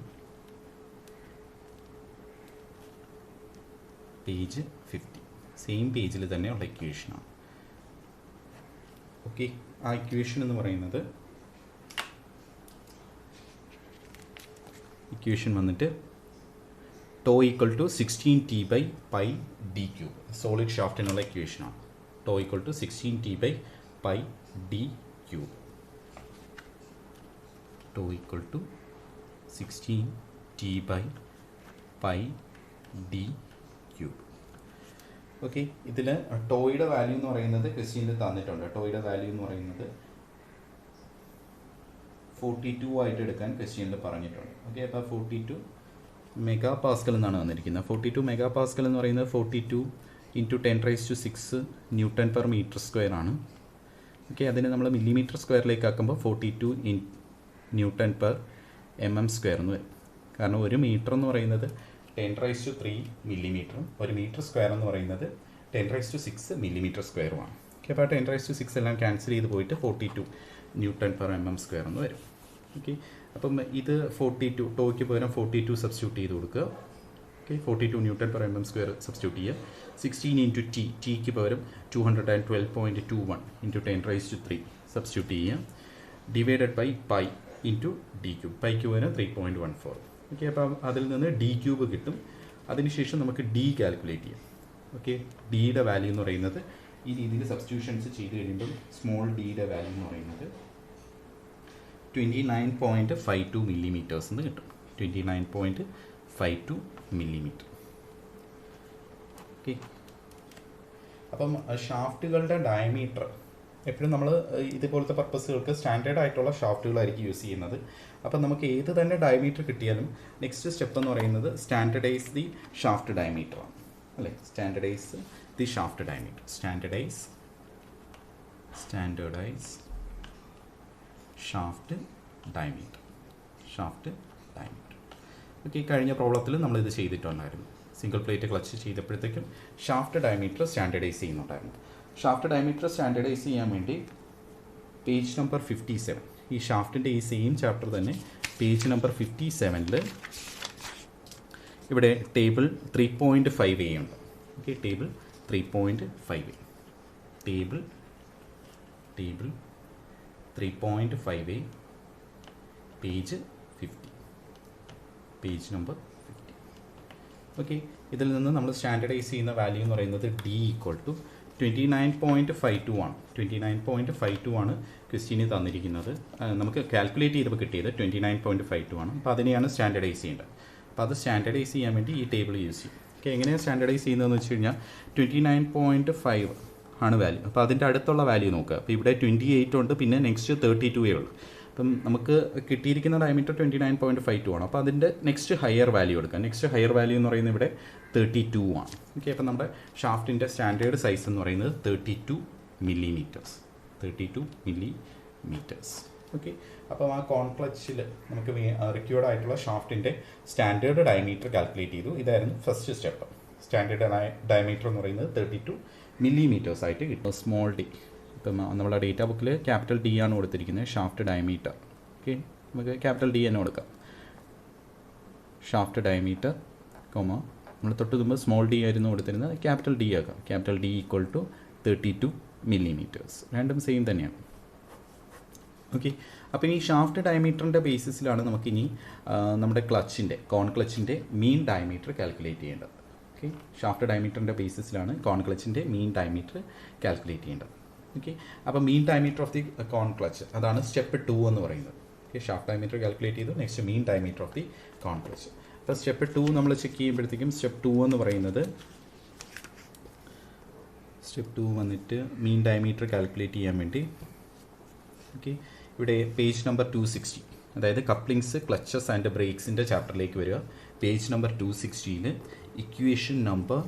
page 50. Same പേജിൽ തന്നെയുള്ള ഇക്വേഷനാണ്. ഓക്കെ, ആ ഇക്വേഷൻ എന്ന് പറയുന്നത് ഇക്വേഷൻ വന്നിട്ട് tau equal to 16t/πd³ solid ഷാഫ്റ്റിനുള്ള ഇക്വേഷനാണ്. Tau equal to 16t/πd³. Tau equal to 16t/πd³. Okay, ഇതിൽ ടോയുടെ വാല്യൂ എന്ന് പറയുന്നത് ക്വസ്റ്റ്യനിൽ തന്നിട്ടുണ്ട്. ടോയുടെ വാല്യൂ എന്ന് പറയുന്നത് 42 ആയിട്ട് എടുക്കാൻ ക്വസ്റ്റ്യനിൽ പറഞ്ഞിട്ടുണ്ട്. ഓക്കെ, അപ്പോൾ 42 MPa എന്നാണ് വന്നിരിക്കുന്നത്. 42 MPa എന്ന് പറയുന്നത് 42 × 10⁻⁶ Nm/m² ആണ്. ഓക്കെ, അതിന് നമ്മൾ മില്ലിമീറ്റർ സ്ക്വയറിലേക്ക് ആക്കുമ്പോൾ 42 Nm/mm² എന്ന് വരും. കാരണം ഒരു മീറ്റർ എന്ന് പറയുന്നത് 10⁻³ മില്ലിമീറ്ററും ഒരു മീറ്റർ സ്ക്വയർ എന്ന് പറയുന്നത് 10⁻⁶ mm². ഓക്കെ, അപ്പോൾ 10⁻⁶ എല്ലാം ക്യാൻസൽ ചെയ്ത് പോയിട്ട് 42 Nm/mm² എന്ന് വരും. ഓക്കെ, അപ്പം ഇത് 42 ടോയ്ക്ക് പകരം 42 സബ്സ്റ്റിറ്റ്യൂട്ട് ചെയ്ത് കൊടുക്കുക. ഓക്കെ, 42 Nm/mm² സബ്സ്റ്റിറ്റ്യൂട്ട് ചെയ്യുക. 16 × t ടിക്ക് പകരം 212.21 × 10⁻³ സബ്സ്റ്റിറ്റ്യൂട്ട് ചെയ്യുക. Divided by pi into d³ പൈക്ക് പകരം 3.14. ഓക്കെ, അപ്പം അതിൽ നിന്ന് d³ കിട്ടും. അതിനുശേഷം നമുക്ക് d കാൽക്കുലേറ്റ് ചെയ്യാം. ഓക്കെ, ഡിയുടെ വാല്യൂ എന്ന് പറയുന്നത് ഈ രീതിയിൽ സബ്സ്റ്റിറ്റ്യൂഷൻസ് ചെയ്ത് കഴിയുമ്പോൾ സ്മോൾ ഡിയുടെ വാല്യൂ എന്ന് പറയുന്നത് 29.52 millimeters എന്ന് കിട്ടും. 29.52 millimeter. ഓക്കെ, അപ്പം ഷാഫ്റ്റുകളുടെ ഡയമീറ്റർ എപ്പോഴും നമ്മൾ ഇതുപോലത്തെ പർപ്പസുകൾക്ക് സ്റ്റാൻഡേർഡ് ആയിട്ടുള്ള ഷാഫ്റ്റുകളായിരിക്കും യൂസ് ചെയ്യുന്നത്. അപ്പം നമുക്ക് ഏത് തന്നെ ഡയമീറ്റർ കിട്ടിയാലും നെക്സ്റ്റ് സ്റ്റെപ്പ് എന്ന് പറയുന്നത് സ്റ്റാൻഡർഡൈസ് ദി ഷാഫ്റ്റ് ഡയമീറ്റർ ആണ്, അല്ലേ? Standardise the shaft diameter. Standardise shaft diameter. Okay, കഴിഞ്ഞ പ്രോബ്ലത്തിൽ നമ്മളിത് ചെയ്തിട്ടുണ്ടായിരുന്നു. സിംഗിൾ പ്ലേറ്റ് ക്ലച്ച് ചെയ്തപ്പോഴത്തേക്കും ഷാഫ്റ്റ് ഡയമീറ്റർ സ്റ്റാൻഡർഡൈസ് ചെയ്യുന്നുണ്ടായിരുന്നു. ഷാഫ്റ്റ് ഡയമീറ്റർ സ്റ്റാൻഡേർഡൈസ് ചെയ്യാൻ വേണ്ടി പേജ് നമ്പർ 57, ഈ ഷാഫ്റ്റിൻ്റെ ഈ സെയിം ചാപ്റ്റർ തന്നെ പേജ് നമ്പർ 57 ഇവിടെ ടേബിൾ 3.5a ഉണ്ട്. Okay, table 3.5a, table 3.5a, page 50, page number 50. Okay, ഇതിൽ നിന്ന് നമ്മൾ സ്റ്റാൻഡർഡൈസ് ചെയ്യുന്ന വാല്യൂ എന്ന് പറയുന്നത് d ഈക്വൽ ടു 29.52 ആണ്. 29.52 ആണ് ക്വസ്റ്റ്യന് തന്നിരിക്കുന്നത്. നമുക്ക് കാൽക്കുലേറ്റ് ചെയ്തപ്പോൾ കിട്ടിയത് 29.52 ആണ്. അപ്പോൾ അതിനെയാണ് സ്റ്റാൻഡർഡൈസ് ചെയ്യേണ്ടത്. അപ്പോൾ അത് സ്റ്റാൻഡർഡൈസ് ചെയ്യാൻ വേണ്ടി ഈ ടേബിൾ യൂസ് ചെയ്യും. ഓക്കെ, എങ്ങനെയാണ് സ്റ്റാൻഡർഡൈസ് ചെയ്യുന്നതെന്ന് വെച്ച് കഴിഞ്ഞാൽ 29.5 ആണ് വാല്യൂ. അപ്പോൾ അതിൻ്റെ അടുത്തുള്ള വാല്യൂ നോക്കുക. അപ്പോൾ ഇവിടെ 28 ഉണ്ട്, പിന്നെ നെക്സ്റ്റ് 32 ഉള്ളൂ. അപ്പം നമുക്ക് കിട്ടിയിരിക്കുന്ന ഡയമീറ്റർ 29.52 ആണ്. അപ്പോൾ അതിൻ്റെ നെക്സ്റ്റ് ഹയർ വാല്യൂ എടുക്കാം. നെക്സ്റ്റ് ഹയർ വാല്യൂ എന്ന് പറയുന്നത് ഇവിടെ 32 ആണ്. ഓക്കെ, അപ്പോൾ നമ്മുടെ ഷാഫ്റ്റിൻ്റെ സ്റ്റാൻഡേർഡ് സൈസ് എന്ന് പറയുന്നത് 32 മില്ലിമീറ്റേഴ്സ്. 32 മില്ലിമീറ്റേഴ്സ്. ഓക്കെ, അപ്പോൾ ആ കോൺക്ലച്ചിൽ നമുക്ക് റിക്വേർഡ് ആയിട്ടുള്ള ഷാഫ്റ്റിൻ്റെ സ്റ്റാൻഡേർഡ് ഡയമീറ്റർ കാൽക്കുലേറ്റ് ചെയ്തു. ഇതായിരുന്നു ഫസ്റ്റ് സ്റ്റെപ്പ്. സ്റ്റാൻഡേർഡ് ഡയമീറ്റർ എന്ന് പറയുന്നത് 32 മില്ലിമീറ്റേഴ്സ് ആയിട്ട് കിട്ടും. സ്മോൾ ഡി, ഇപ്പം നമ്മുടെ ഡേറ്റാ ബുക്കിൽ ക്യാപിറ്റൽ ഡി ആണ് കൊടുത്തിരിക്കുന്നത്, ഷാഫ്റ്റ് ഡയമീറ്റർ. ഓക്കെ, നമുക്ക് ക്യാപിറ്റൽ ഡി തന്നെ കൊടുക്കാം. ഷാഫ്റ്റ് ഡയമീറ്റർ നമ്മൾ തൊട്ട് മുമ്പ് സ്മോൾ ഡി ആയിരുന്നു കൊടുത്തിരുന്നത്, ക്യാപിറ്റൽ ഡി ആക്കാം. Capital D equal to 32 millimetres. രണ്ടും സെയിം തന്നെയാണ്. ഓക്കെ, അപ്പോൾ ഈ ഷാഫ്റ്റ് ഡയമീറ്ററിൻ്റെ ബേസിസിലാണ് നമുക്കിനി നമ്മുടെ ക്ലച്ചിൻ്റെ കോൺ ക്ലച്ചിൻ്റെ മീൻ ഡയമീറ്റർ കാൽക്കുലേറ്റ് ചെയ്യേണ്ടത്. ഓക്കെ, ഷാഫ്റ്റ് ഡയമീറ്ററിൻ്റെ ബേസിസിലാണ് കോൺ ക്ലച്ചിൻ്റെ മീൻ ഡയമീറ്റർ കാൽക്കുലേറ്റ് ചെയ്യേണ്ടത്. ഓക്കെ, അപ്പോൾ mean diameter of the cone clutch, അതാണ് സ്റ്റെപ്പ് 2 എന്ന് പറയുന്നത്. ഓക്കെ, ഷാഫ്റ്റ് ഡയമീറ്റർ കാൽക്കുലേറ്റ് ചെയ്തു. Next mean diameter of the cone clutch. അപ്പോൾ സ്റ്റെപ്പ് 2 നമ്മൾ ചെക്ക് ചെയ്യുമ്പോഴത്തേക്കും സ്റ്റെപ്പ് 2 എന്ന് പറയുന്നത്, സ്റ്റെപ്പ് 2 വന്നിട്ട് മീൻ ഡയമീറ്റർ കാൽക്കുലേറ്റ് ചെയ്യാൻ വേണ്ടി, ഓക്കെ, ഇവിടെ പേജ് നമ്പർ 260, അതായത് കപ്ലിങ്സ്, ക്ലച്ചസ് ആൻഡ് ബ്രേക്സിൻ്റെ ചാപ്റ്ററിലേക്ക് വരിക. Page number 260 equation number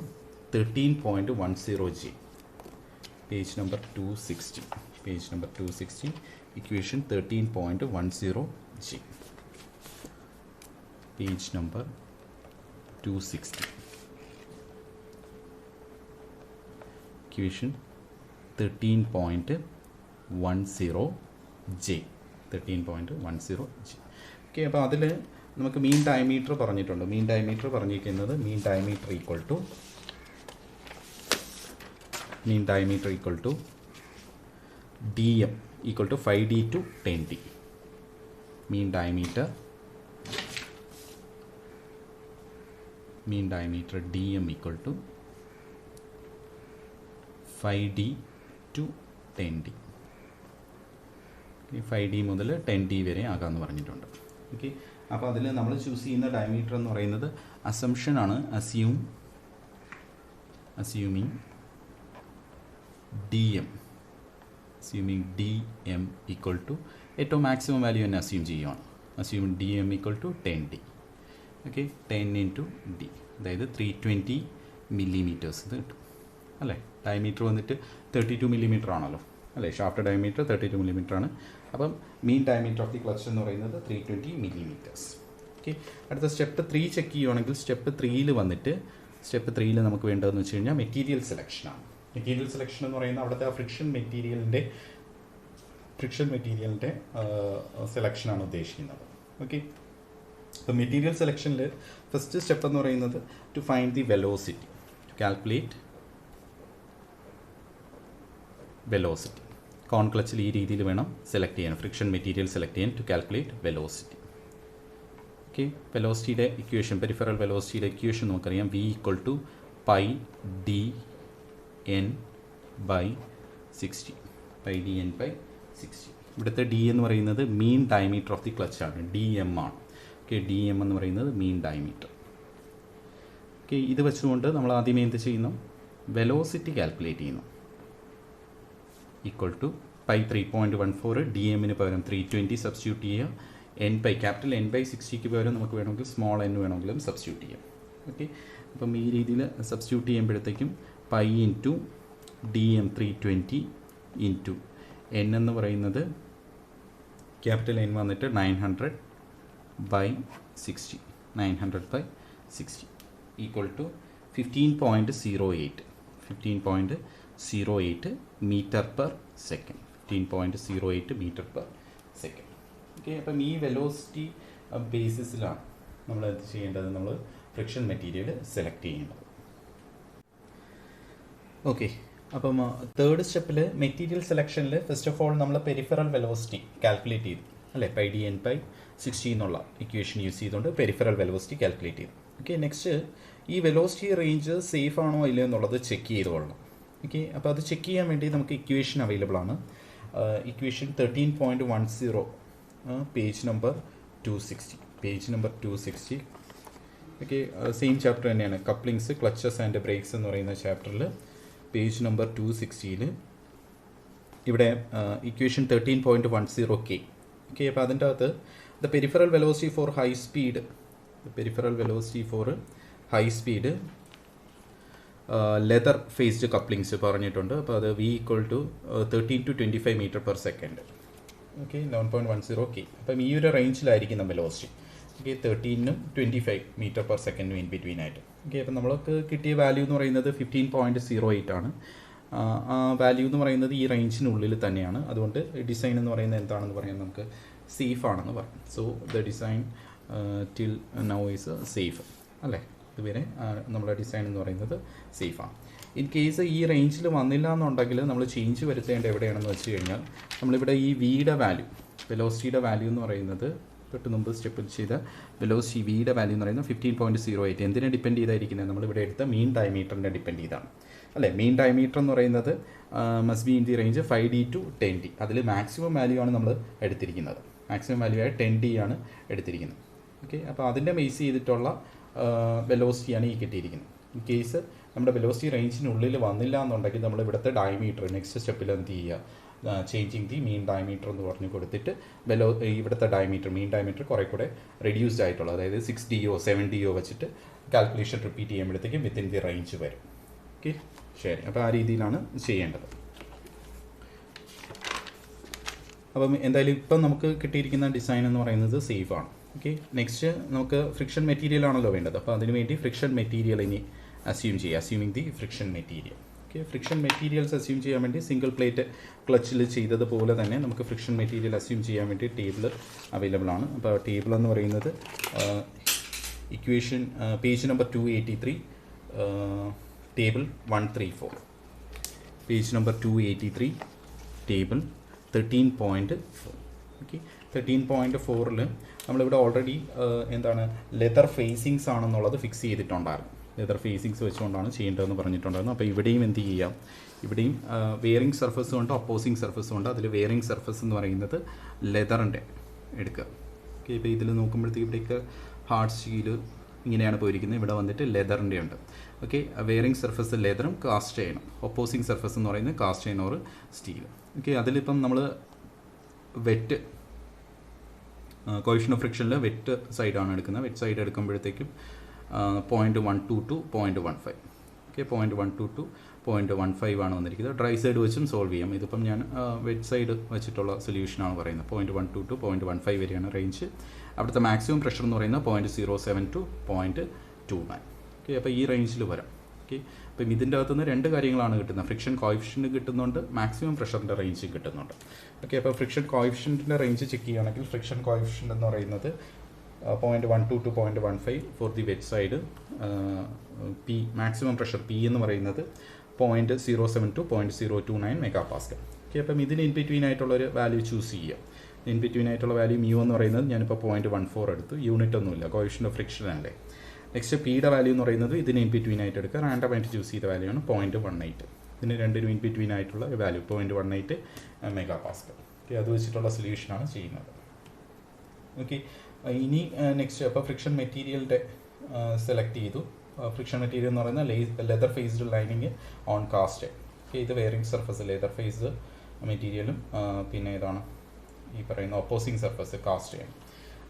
13.10J. Page number 260, page number 260 equation 13.10J. Page number 260 equation 13.10J. 13.10J. Okay, അപ്പോൾ അതിൽ നമുക്ക് മീൻ ഡയമീറ്റർ പറഞ്ഞിട്ടുണ്ട്. മീൻ ഡയമീറ്റർ പറഞ്ഞിരിക്കുന്നത് mean diameter equal to DM equal to 5D to 10D. Mean diameter DM equal to 5D to 10D. 5D മുതൽ 10D വരെ ആകാമെന്ന് പറഞ്ഞിട്ടുണ്ട്. ഓക്കെ, അപ്പോൾ അതിൽ നമ്മൾ ചൂസ് ചെയ്യുന്ന ഡയമീറ്റർ എന്ന് പറയുന്നത് അസംഷൻ ആണ്. അസ്യൂമിങ് DM ഈക്വൽ ടു ഏറ്റവും മാക്സിമം വാല്യൂ തന്നെ അസ്യൂം ചെയ്യുകയാണ്. Assuming DM equal to 10D. Okay, 10 into D, അതായത് 320 മില്ലിമീറ്റേഴ്സ് ഇത് കിട്ടും അല്ലേ. ഡയമീറ്റർ വന്നിട്ട് 32 മില്ലിമീറ്റർ ആണല്ലോ അല്ലേ. ഷാഫ്റ്റ് ഡയമീറ്റർ 32 മില്ലിമീറ്റർ ആണ്. അപ്പം മീൻ ഡയമീറ്റർ ഓഫ് ദി ക്ലച്ച് എന്ന് പറയുന്നത് 320 മില്ലിമീറ്റേഴ്സ്. ഓക്കെ, അടുത്ത സ്റ്റെപ്പ് 3 ചെക്ക് ചെയ്യുവാണെങ്കിൽ സ്റ്റെപ്പ് 3 വന്നിട്ട് സ്റ്റെപ്പ് 3 നമുക്ക് വേണ്ടതെന്ന് വെച്ച് കഴിഞ്ഞാൽ മെറ്റീരിയൽ സെലക്ഷനാണ്. മെറ്റീരിയൽ സെലക്ഷൻ എന്ന് പറയുന്നത് അവിടുത്തെ ആ ഫ്രിക്ഷൻ മെറ്റീരിയലിൻ്റെ സെലക്ഷനാണ് ഉദ്ദേശിക്കുന്നത്. ഓക്കെ, അപ്പോൾ മെറ്റീരിയൽ സെലക്ഷനിൽ ഫസ്റ്റ് സ്റ്റെപ്പ് എന്ന് പറയുന്നത് to find the velocity, to calculate velocity. Cone ക്ലച്ചിൽ ഈ രീതിയിൽ വേണം സെലക്ട് ചെയ്യാൻ, ഫ്രിക്ഷൻ മെറ്റീരിയൽ സെലക്ട് ചെയ്യാൻ, ടു കാൽക്കുലേറ്റ് വെലോസിറ്റി. ഓക്കെ, വെലോസിറ്റിയുടെ ഇക്വേഷൻ, പെരിഫറൽ വെലോസിറ്റിയുടെ ഇക്വേഷൻ നമുക്കറിയാം. V equal to pi D N by 60. Pi D N by 60. ഇവിടുത്തെ D എന്ന് പറയുന്നത് mean diameter of the clutch ആണ്, DM ആണ്. ഓക്കെ, DM എന്ന് പറയുന്നത് മീൻ ഡയമീറ്റർ. ഓക്കെ, ഇത് വെച്ചുകൊണ്ട് നമ്മൾ ആദ്യമേ എന്ത് ചെയ്യുന്നു, വെലോസിറ്റി കാൽക്കുലേറ്റ് ചെയ്യുന്നു. ഈക്വൽ ടു പൈ 3.14, DM-ന് പകരം 320 സബ്സ്റ്റിറ്റ്യൂട്ട് ചെയ്യുക. ക്യാപിറ്റൽ N ബൈ 60ക്ക് പകരം നമുക്ക് വേണമെങ്കിൽ സ്മോൾ n വേണമെങ്കിലും സബ്സ്റ്റിറ്റ്യൂട്ട് ചെയ്യാം. ഓക്കെ, അപ്പം ഈ രീതിയിൽ സബ്സ്റ്റിറ്റ്യൂട്ട് ചെയ്യുമ്പോഴത്തേക്കും pi into DM 320 into N എന്ന് പറയുന്നത് ക്യാപിറ്റൽ N വന്നിട്ട് 900 by 60, 900 by 60 equal to 15.08. 15.08 meter per second. 15.08 meter per second. Okay, അപ്പം ഈ വെലോസിറ്റി ബേസിസിലാണ് നമ്മൾ എന്ത് ചെയ്യേണ്ടത്, നമ്മൾ ഫ്രിക്ഷൻ മെറ്റീരിയൽ സെലക്ട് ചെയ്യേണ്ടത്. ഓക്കെ, അപ്പം തേർഡ് സ്റ്റെപ്പിൽ മെറ്റീരിയൽ സെലക്ഷനിൽ ഫസ്റ്റ് ഓഫ് ഓൾ നമ്മൾ പെരിഫറൽ വെലോസിറ്റി കാൽക്കുലേറ്റ് ചെയ്തു അല്ലേ, പൈ ഡി എൻ പൈ 60 എന്നുള്ള ഇക്വേഷൻ യൂസ് ചെയ്തുകൊണ്ട് പെരിഫറൽ വെലോസിറ്റി കാൽക്കുലേറ്റ് ചെയ്തു. ഓക്കെ, നെക്സ്റ്റ് ഈ വെലോസിറ്റി റേഞ്ച് സേഫ് ആണോ ഇല്ലയോ എന്നുള്ളത് ചെക്ക് ചെയ്തുകൊള്ളണം. ഓക്കെ, അപ്പോൾ അത് ചെക്ക് ചെയ്യാൻ വേണ്ടി നമുക്ക് ഇക്വേഷൻ അവൈലബിൾ ആണ്. Equation 13.10 page number 260. Okay, same chapter തന്നെയാണ്, കപ്ലിങ്സ് ക്ലച്ചസ് ആൻഡ് ബ്രേക്സ് എന്ന് പറയുന്ന ചാപ്റ്ററിൽ പേജ് നമ്പർ 260 ഇവിടെ ഇക്വേഷൻ 13.10K. ഓക്കെ, അപ്പോൾ അതിൻ്റെ അകത്ത് the peripheral velocity for high speed leather faced couplings പറഞ്ഞിട്ടുണ്ട്. അപ്പോൾ അത് V = 13 to 25 meter per second. Okay, 11.10K. അപ്പം ഈ ഒരു റേഞ്ചിലായിരിക്കും നമ്മൾ velocity. Okay, 13 to 25 meter per second in between ആയിട്ട്. ഓക്കെ, അപ്പം നമ്മൾക്ക് കിട്ടിയ വാല്യൂ എന്ന് പറയുന്നത് 15.08 ആണ്. ആ വാല്യൂ എന്ന് പറയുന്നത് ഈ റേഞ്ചിനുള്ളിൽ തന്നെയാണ്. അതുകൊണ്ട് ഡിസൈൻ എന്ന് പറയുന്നത് എന്താണെന്ന് പറയാൻ നമുക്ക് സേഫ് ആണെന്ന് പറയാം. So the design till now is safe അല്ലേ, ഇതുവരെ നമ്മുടെ ഡിസൈൻ എന്ന് പറയുന്നത് സേഫാണ്. ഇൻ കേസ് ഈ റേഞ്ചിൽ വന്നില്ല എന്നുണ്ടെങ്കിൽ നമ്മൾ ചേഞ്ച് വരുത്തേണ്ട എവിടെയാണെന്ന് വെച്ച് കഴിഞ്ഞാൽ നമ്മളിവിടെ ഈ വിയുടെ വാല്യൂ, വെലോസിറ്റിയുടെ വാല്യൂ എന്ന് പറയുന്നത് തൊട്ട് മുമ്പ് സ്റ്റെപ്പിൽ ചെയ്ത വെലോസിറ്റി വിയുടെ വാല്യൂ എന്ന് പറയുന്നത് 15.08 എന്തിനെ ഡിപ്പെൻഡ് ചെയ്തായിരിക്കുന്നത്, നമ്മളിവിടെ എടുത്ത മീൻ ഡയമീറ്ററിനെ ഡിപ്പെൻഡ് ചെയ്താണ് അല്ലേ. മീൻ ഡയമീറ്റർ എന്ന് പറയുന്നത് must be in the range 5D to 10D. അതിൽ മാക്സിമം വാല്യൂ ആണ് നമ്മൾ എടുത്തിരിക്കുന്നത്, മാക്സിമം വാല്യൂ ആയ 10D ആണ് എടുത്തിരിക്കുന്നത്. ഓക്കെ, അപ്പോൾ അതിൻ്റെ ബേസ് ചെയ്തിട്ടുള്ള വെലോസിറ്റിയാണ് ഈ കിട്ടിയിരിക്കുന്നത്. ഇൻ കേസ് നമ്മുടെ വെലോസിറ്റി റേഞ്ചിനുള്ളിൽ വന്നില്ല എന്നുണ്ടെങ്കിൽ നമ്മൾ ഇവിടുത്തെ ഡയമീറ്റർ നെക്സ്റ്റ് സ്റ്റെപ്പിൽ എന്ത് ചെയ്യുക, ചേഞ്ചിങ് ദി മീൻ ഡയമീറ്റർ എന്ന് പറഞ്ഞ് കൊടുത്തിട്ട് ഇവിടുത്തെ മീൻ ഡയമീറ്റർ കുറേ കൂടെ റെഡ്യൂസ്ഡ് ആയിട്ടുള്ള, അതായത് 6Dയോ 7Dയോ വെച്ചിട്ട് കാൽക്കുലേഷൻ റിപ്പീറ്റ് ചെയ്യുമ്പോഴത്തേക്കും വിത്തിൻ ദി റേഞ്ച് വരും. ഓക്കെ, ശരി, അപ്പോൾ ആ രീതിയിലാണ് ചെയ്യേണ്ടത്. അപ്പം എന്തായാലും ഇപ്പം നമുക്ക് കിട്ടിയിരിക്കുന്ന ഡിസൈൻ എന്ന് പറയുന്നത് സേഫാണ്. ഓക്കെ, നെക്സ്റ്റ് നമുക്ക് ഫ്രിക്ഷൻ മെറ്റീരിയൽ ആണല്ലോ വേണ്ടത്. അപ്പോൾ അതിനുവേണ്ടി ഫ്രിക്ഷൻ മെറ്റീരിയൽ ഇനി അസ്യൂം ചെയ്യുക, assuming the friction material. Okay, friction materials assume ചെയ്യാൻ വേണ്ടി സിംഗിൾ പ്ലേറ്റ് ക്ലച്ചിൽ ചെയ്തതുപോലെ തന്നെ നമുക്ക് ഫ്രിക്ഷൻ മെറ്റീരിയൽ അസ്യൂം ചെയ്യാൻ വേണ്ടി ടേബിൾ അവൈലബിൾ ആണ്. അപ്പോൾ ടേബിൾ എന്ന് പറയുന്നത് equation page number 283 table 134, page number 283 table 13.4. Okay, 13.4 നമ്മളിവിടെ ഓൾറെഡി എന്താണ് ലെതർ ഫേസിങ്സ് ആണെന്നുള്ളത് ഫിക്സ് ചെയ്തിട്ടുണ്ടായിരുന്നു. ലെതർ ഫേസിങ്സ് വെച്ചുകൊണ്ടാണ് ചെയ്യേണ്ടതെന്ന് പറഞ്ഞിട്ടുണ്ടായിരുന്നു. അപ്പോൾ ഇവിടെയും എന്ത് ചെയ്യാം, ഇവിടെയും വെയറിംഗ് സർഫസും ഉണ്ട്, ഒപ്പോസിങ് സർഫസും ഉണ്ട്. അതിൽ വെയറിംഗ് സർഫസ് എന്ന് പറയുന്നത് ലെതറിൻ്റെ എടുക്കുക. ഓക്കെ, ഇപ്പോൾ ഇതിൽ നോക്കുമ്പോഴത്തേക്ക് ഇവിടേക്ക് ഹാർഡ് സ്റ്റീൽ ഇങ്ങനെയാണ് പോയിരിക്കുന്നത്, ഇവിടെ വന്നിട്ട് ലെതറിൻ്റെ ഉണ്ട്. ഓക്കെ, വെയറിംഗ് സർഫസ് ലെതറും കാസ്റ്റ് അയണും, ഒപ്പോസിങ് സർഫസ് എന്ന് പറയുന്നത് cast iron or steel. Okay, അതിലിപ്പം നമ്മൾ വെറ്റ് കോയിഫിഷ്യന്റ് ഓഫ് ഫ്രിക്ഷനിൽ വെറ്റ് സൈഡാണ് എടുക്കുന്നത്. വെറ്റ് സൈഡ് എടുക്കുമ്പോഴത്തേക്കും 0.12 to 0.15. ഓക്കെ, 0.12 to 0.15 ആണ് വന്നിരിക്കുന്നത്. ഡ്രൈ സൈഡ് വെച്ചും സോൾവ് ചെയ്യാം. ഇതിപ്പം ഞാൻ വെറ്റ് സൈഡ് വെച്ചിട്ടുള്ള സൊല്യൂഷനാണ് പറയുന്നത്. 0.12 to 0.15 വരെയാണ് റേഞ്ച്. അവിടുത്തെ മാക്സിമം പ്രഷർ എന്ന് പറയുന്നത് 0.07 to 0.29. ഓക്കെ, അപ്പോൾ ഈ റേഞ്ചിൽ വരാം. ഓക്കെ, അപ്പം ഇതിൻ്റെ അകത്തുനിന്ന് രണ്ട് കാര്യങ്ങളാണ് കിട്ടുന്നത്, ഫ്രിക്ഷൻ കോയിഫിഷ്യൻറ്റ് കിട്ടുന്നുണ്ട്, മാക്സിമം പ്രഷറിൻ്റെ റേഞ്ച് കിട്ടുന്നുണ്ട്. ഓക്കെ, അപ്പോൾ ഫ്രിക്ഷൻ കോയിഫിഷ്യൻറ്റിൻ്റെ റേഞ്ച് ചെക്ക് ചെയ്യുകയാണെങ്കിൽ ഫ്രിക്ഷൻ കോയിഫിഷ്യൻ്റ് എന്ന് പറയുന്നത് 0.12 to 0.15 for the wet side. P maximum pressure P എന്ന് പറയുന്നത് 0.07 to 0.029 MPa. ഓക്കെ, അപ്പം ഇതിന് ഇൻ ബിറ്റ്വീൻ ആയിട്ടുള്ളൊരു വാല്യൂ ചൂസ് ചെയ്യുക. ഇൻ ബിറ്റ്വീൻ ആയിട്ടുള്ള വാല്യൂ മ്യൂ എന്ന് പറയുന്നത് ഞാനിപ്പോൾ 0.14 എടുത്തു, യൂണിറ്റ് ഒന്നുമില്ല, കോയിഫിഷ്യൻ്റ് ഓഫ് ഫ്രിക്ഷൻ അല്ലേ. നെക്സ്റ്റ് പിയുടെ വാല്യൂ എന്ന് പറയുന്നത് ഇതിന് ഇൻ ബിറ്റ്വീൻ ആയിട്ട് എടുക്കുക, റാൻഡമായിട്ട് ചൂസ് ചെയ്ത വാല്യൂ ആണ് 0.18. ഇതിന് രണ്ടിനും ഇൻ ബിറ്റ്വീൻ ആയിട്ടുള്ള വാല്യൂ 0.18 MPa. ഓക്കെ, അത് വെച്ചിട്ടുള്ള സൊല്യൂഷനാണ് ചെയ്യുന്നത്. ഓക്കെ, ഇനി നെക്സ്റ്റ് അപ്പോൾ ഫ്രിക്ഷൻ മെറ്റീരിയലിൻ്റെ സെലക്ട് ചെയ്തു. ഫ്രിക്ഷൻ മെറ്റീരിയൽ എന്ന് പറയുന്നത് leather faced lining on cast. Okay, ഇത് വെയറിംഗ് സർഫസ് ലെതർ ഫേസ്ഡ് മെറ്റീരിയലും പിന്നെ ഇതാണ് ഈ പറയുന്ന ഒപ്പോസിങ് സർഫസ് കാസ്റ്റ് ചെയ്യണം.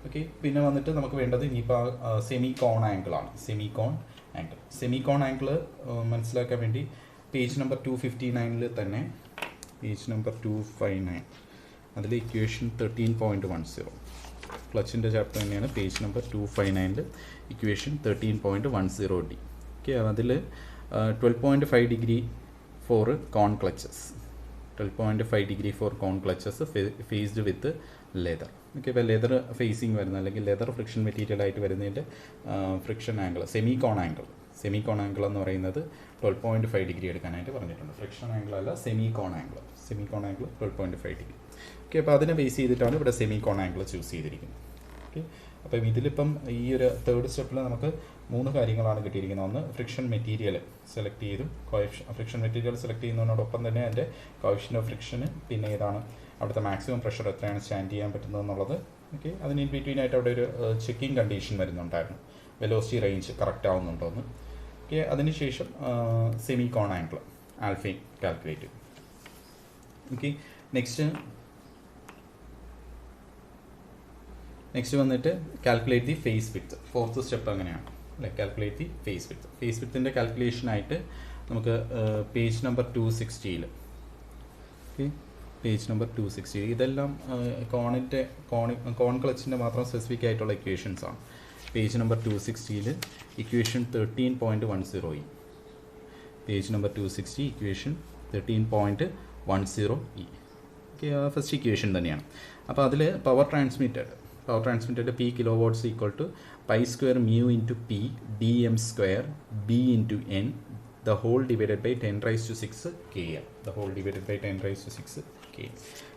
ഓക്കെ, പിന്നെ വന്നിട്ട് നമുക്ക് വേണ്ടത് ഇനിയിപ്പോൾ സെമി കോൺ ആംഗിളാണ്. സെമി കോൺ ആംഗിൾ മനസ്സിലാക്കാൻ വേണ്ടി പേജ് നമ്പർ 259 തന്നെ, പേജ് നമ്പർ 259 അതിൽ ഇക്വേഷൻ 13.10 ക്ലച്ചിൻ്റെ ചാപ്റ്റർ തന്നെയാണ്, page number 259 equation 13.10D. Okay, അതിൽ 12.5 degree for cone clutches. 12.5 degree for cone clutches faced with leather. Okay, ഇപ്പോൾ ലെതർ ഫേസിങ് വരുന്ന അല്ലെങ്കിൽ ലെതർ ഫ്രിക്ഷൻ മെറ്റീരിയൽ ആയിട്ട് വരുന്നതിൻ്റെ friction angle semi cone angle എന്ന് പറയുന്നത് 12.5 ഡിഗ്രി എടുക്കാനായിട്ട് പറഞ്ഞിട്ടുണ്ട്. ഫ്രിക്ഷൻ ആംഗിൾ അല്ല, semi cone angle 12.5 degree. Okay, അപ്പോൾ അതിനെ ബേസ് ചെയ്തിട്ടാണ് ഇവിടെ സെമി കോൺ ആംഗിൾ ചൂസ് ചെയ്തിരിക്കുന്നത്. ഓക്കെ, അപ്പം ഇതിലിപ്പം ഈ ഒരു തേർഡ് സ്റ്റെപ്പിൽ നമുക്ക് 3 കാര്യങ്ങളാണ് കിട്ടിയിരിക്കുന്നത്. ഒന്ന്, ഫ്രിക്ഷൻ മെറ്റീരിയൽ സെലക്ട് ചെയ്തു. ഫ്രിക്ഷൻ മെറ്റീരിയൽ സെലക്ട് ചെയ്യുന്നതിനോടൊപ്പം തന്നെ അതിൻ്റെ കോഎഫിഷ്യന്റ് ഓഫ് ഫ്രിക്ഷന്, പിന്നെ ഏതാണ് അവിടുത്തെ മാക്സിമം പ്രഷർ എത്രയാണ് സ്റ്റാൻഡ് ചെയ്യാൻ പറ്റുന്നത് എന്നുള്ളത്. ഓക്കെ, അതിന് ഇൻ ബിറ്റ്വീൻ ആയിട്ട് അവിടെ ഒരു ചെക്കിംഗ് കണ്ടീഷൻ വരുന്നുണ്ടായിരുന്നു, വെലോസിറ്റി റേഞ്ച് കറക്റ്റ് ആവുന്നുണ്ടോ എന്ന്. ഓക്കെ, അതിനുശേഷം സെമി കോൺ ആംഗിൾ ആൽഫയും കാൽക്കുലേറ്റ്. ഓക്കെ, നെക്സ്റ്റ് വന്നിട്ട് calculate the face width. Fourth step അങ്ങനെയാണ് അല്ലേ, calculate the face width. Face വിഡ്ത്തിൻ്റെ കാൽക്കുലേഷനായിട്ട് നമുക്ക് page number 260 okay, page number 260 ഇതെല്ലാം കോൺ ക്ലച്ചിൻ്റെ മാത്രം സ്പെസിഫിക് ആയിട്ടുള്ള ഇക്വേഷൻസ് ആണ്. Page number 260 equation 13.10 page number 260 equation 13.10 okay, first equation തന്നെയാണ്. അപ്പോൾ അതിൽ power transmitted P kilowatts equal to pi square mu into P dm square B into N the whole divided by 10 raised to 6 KL.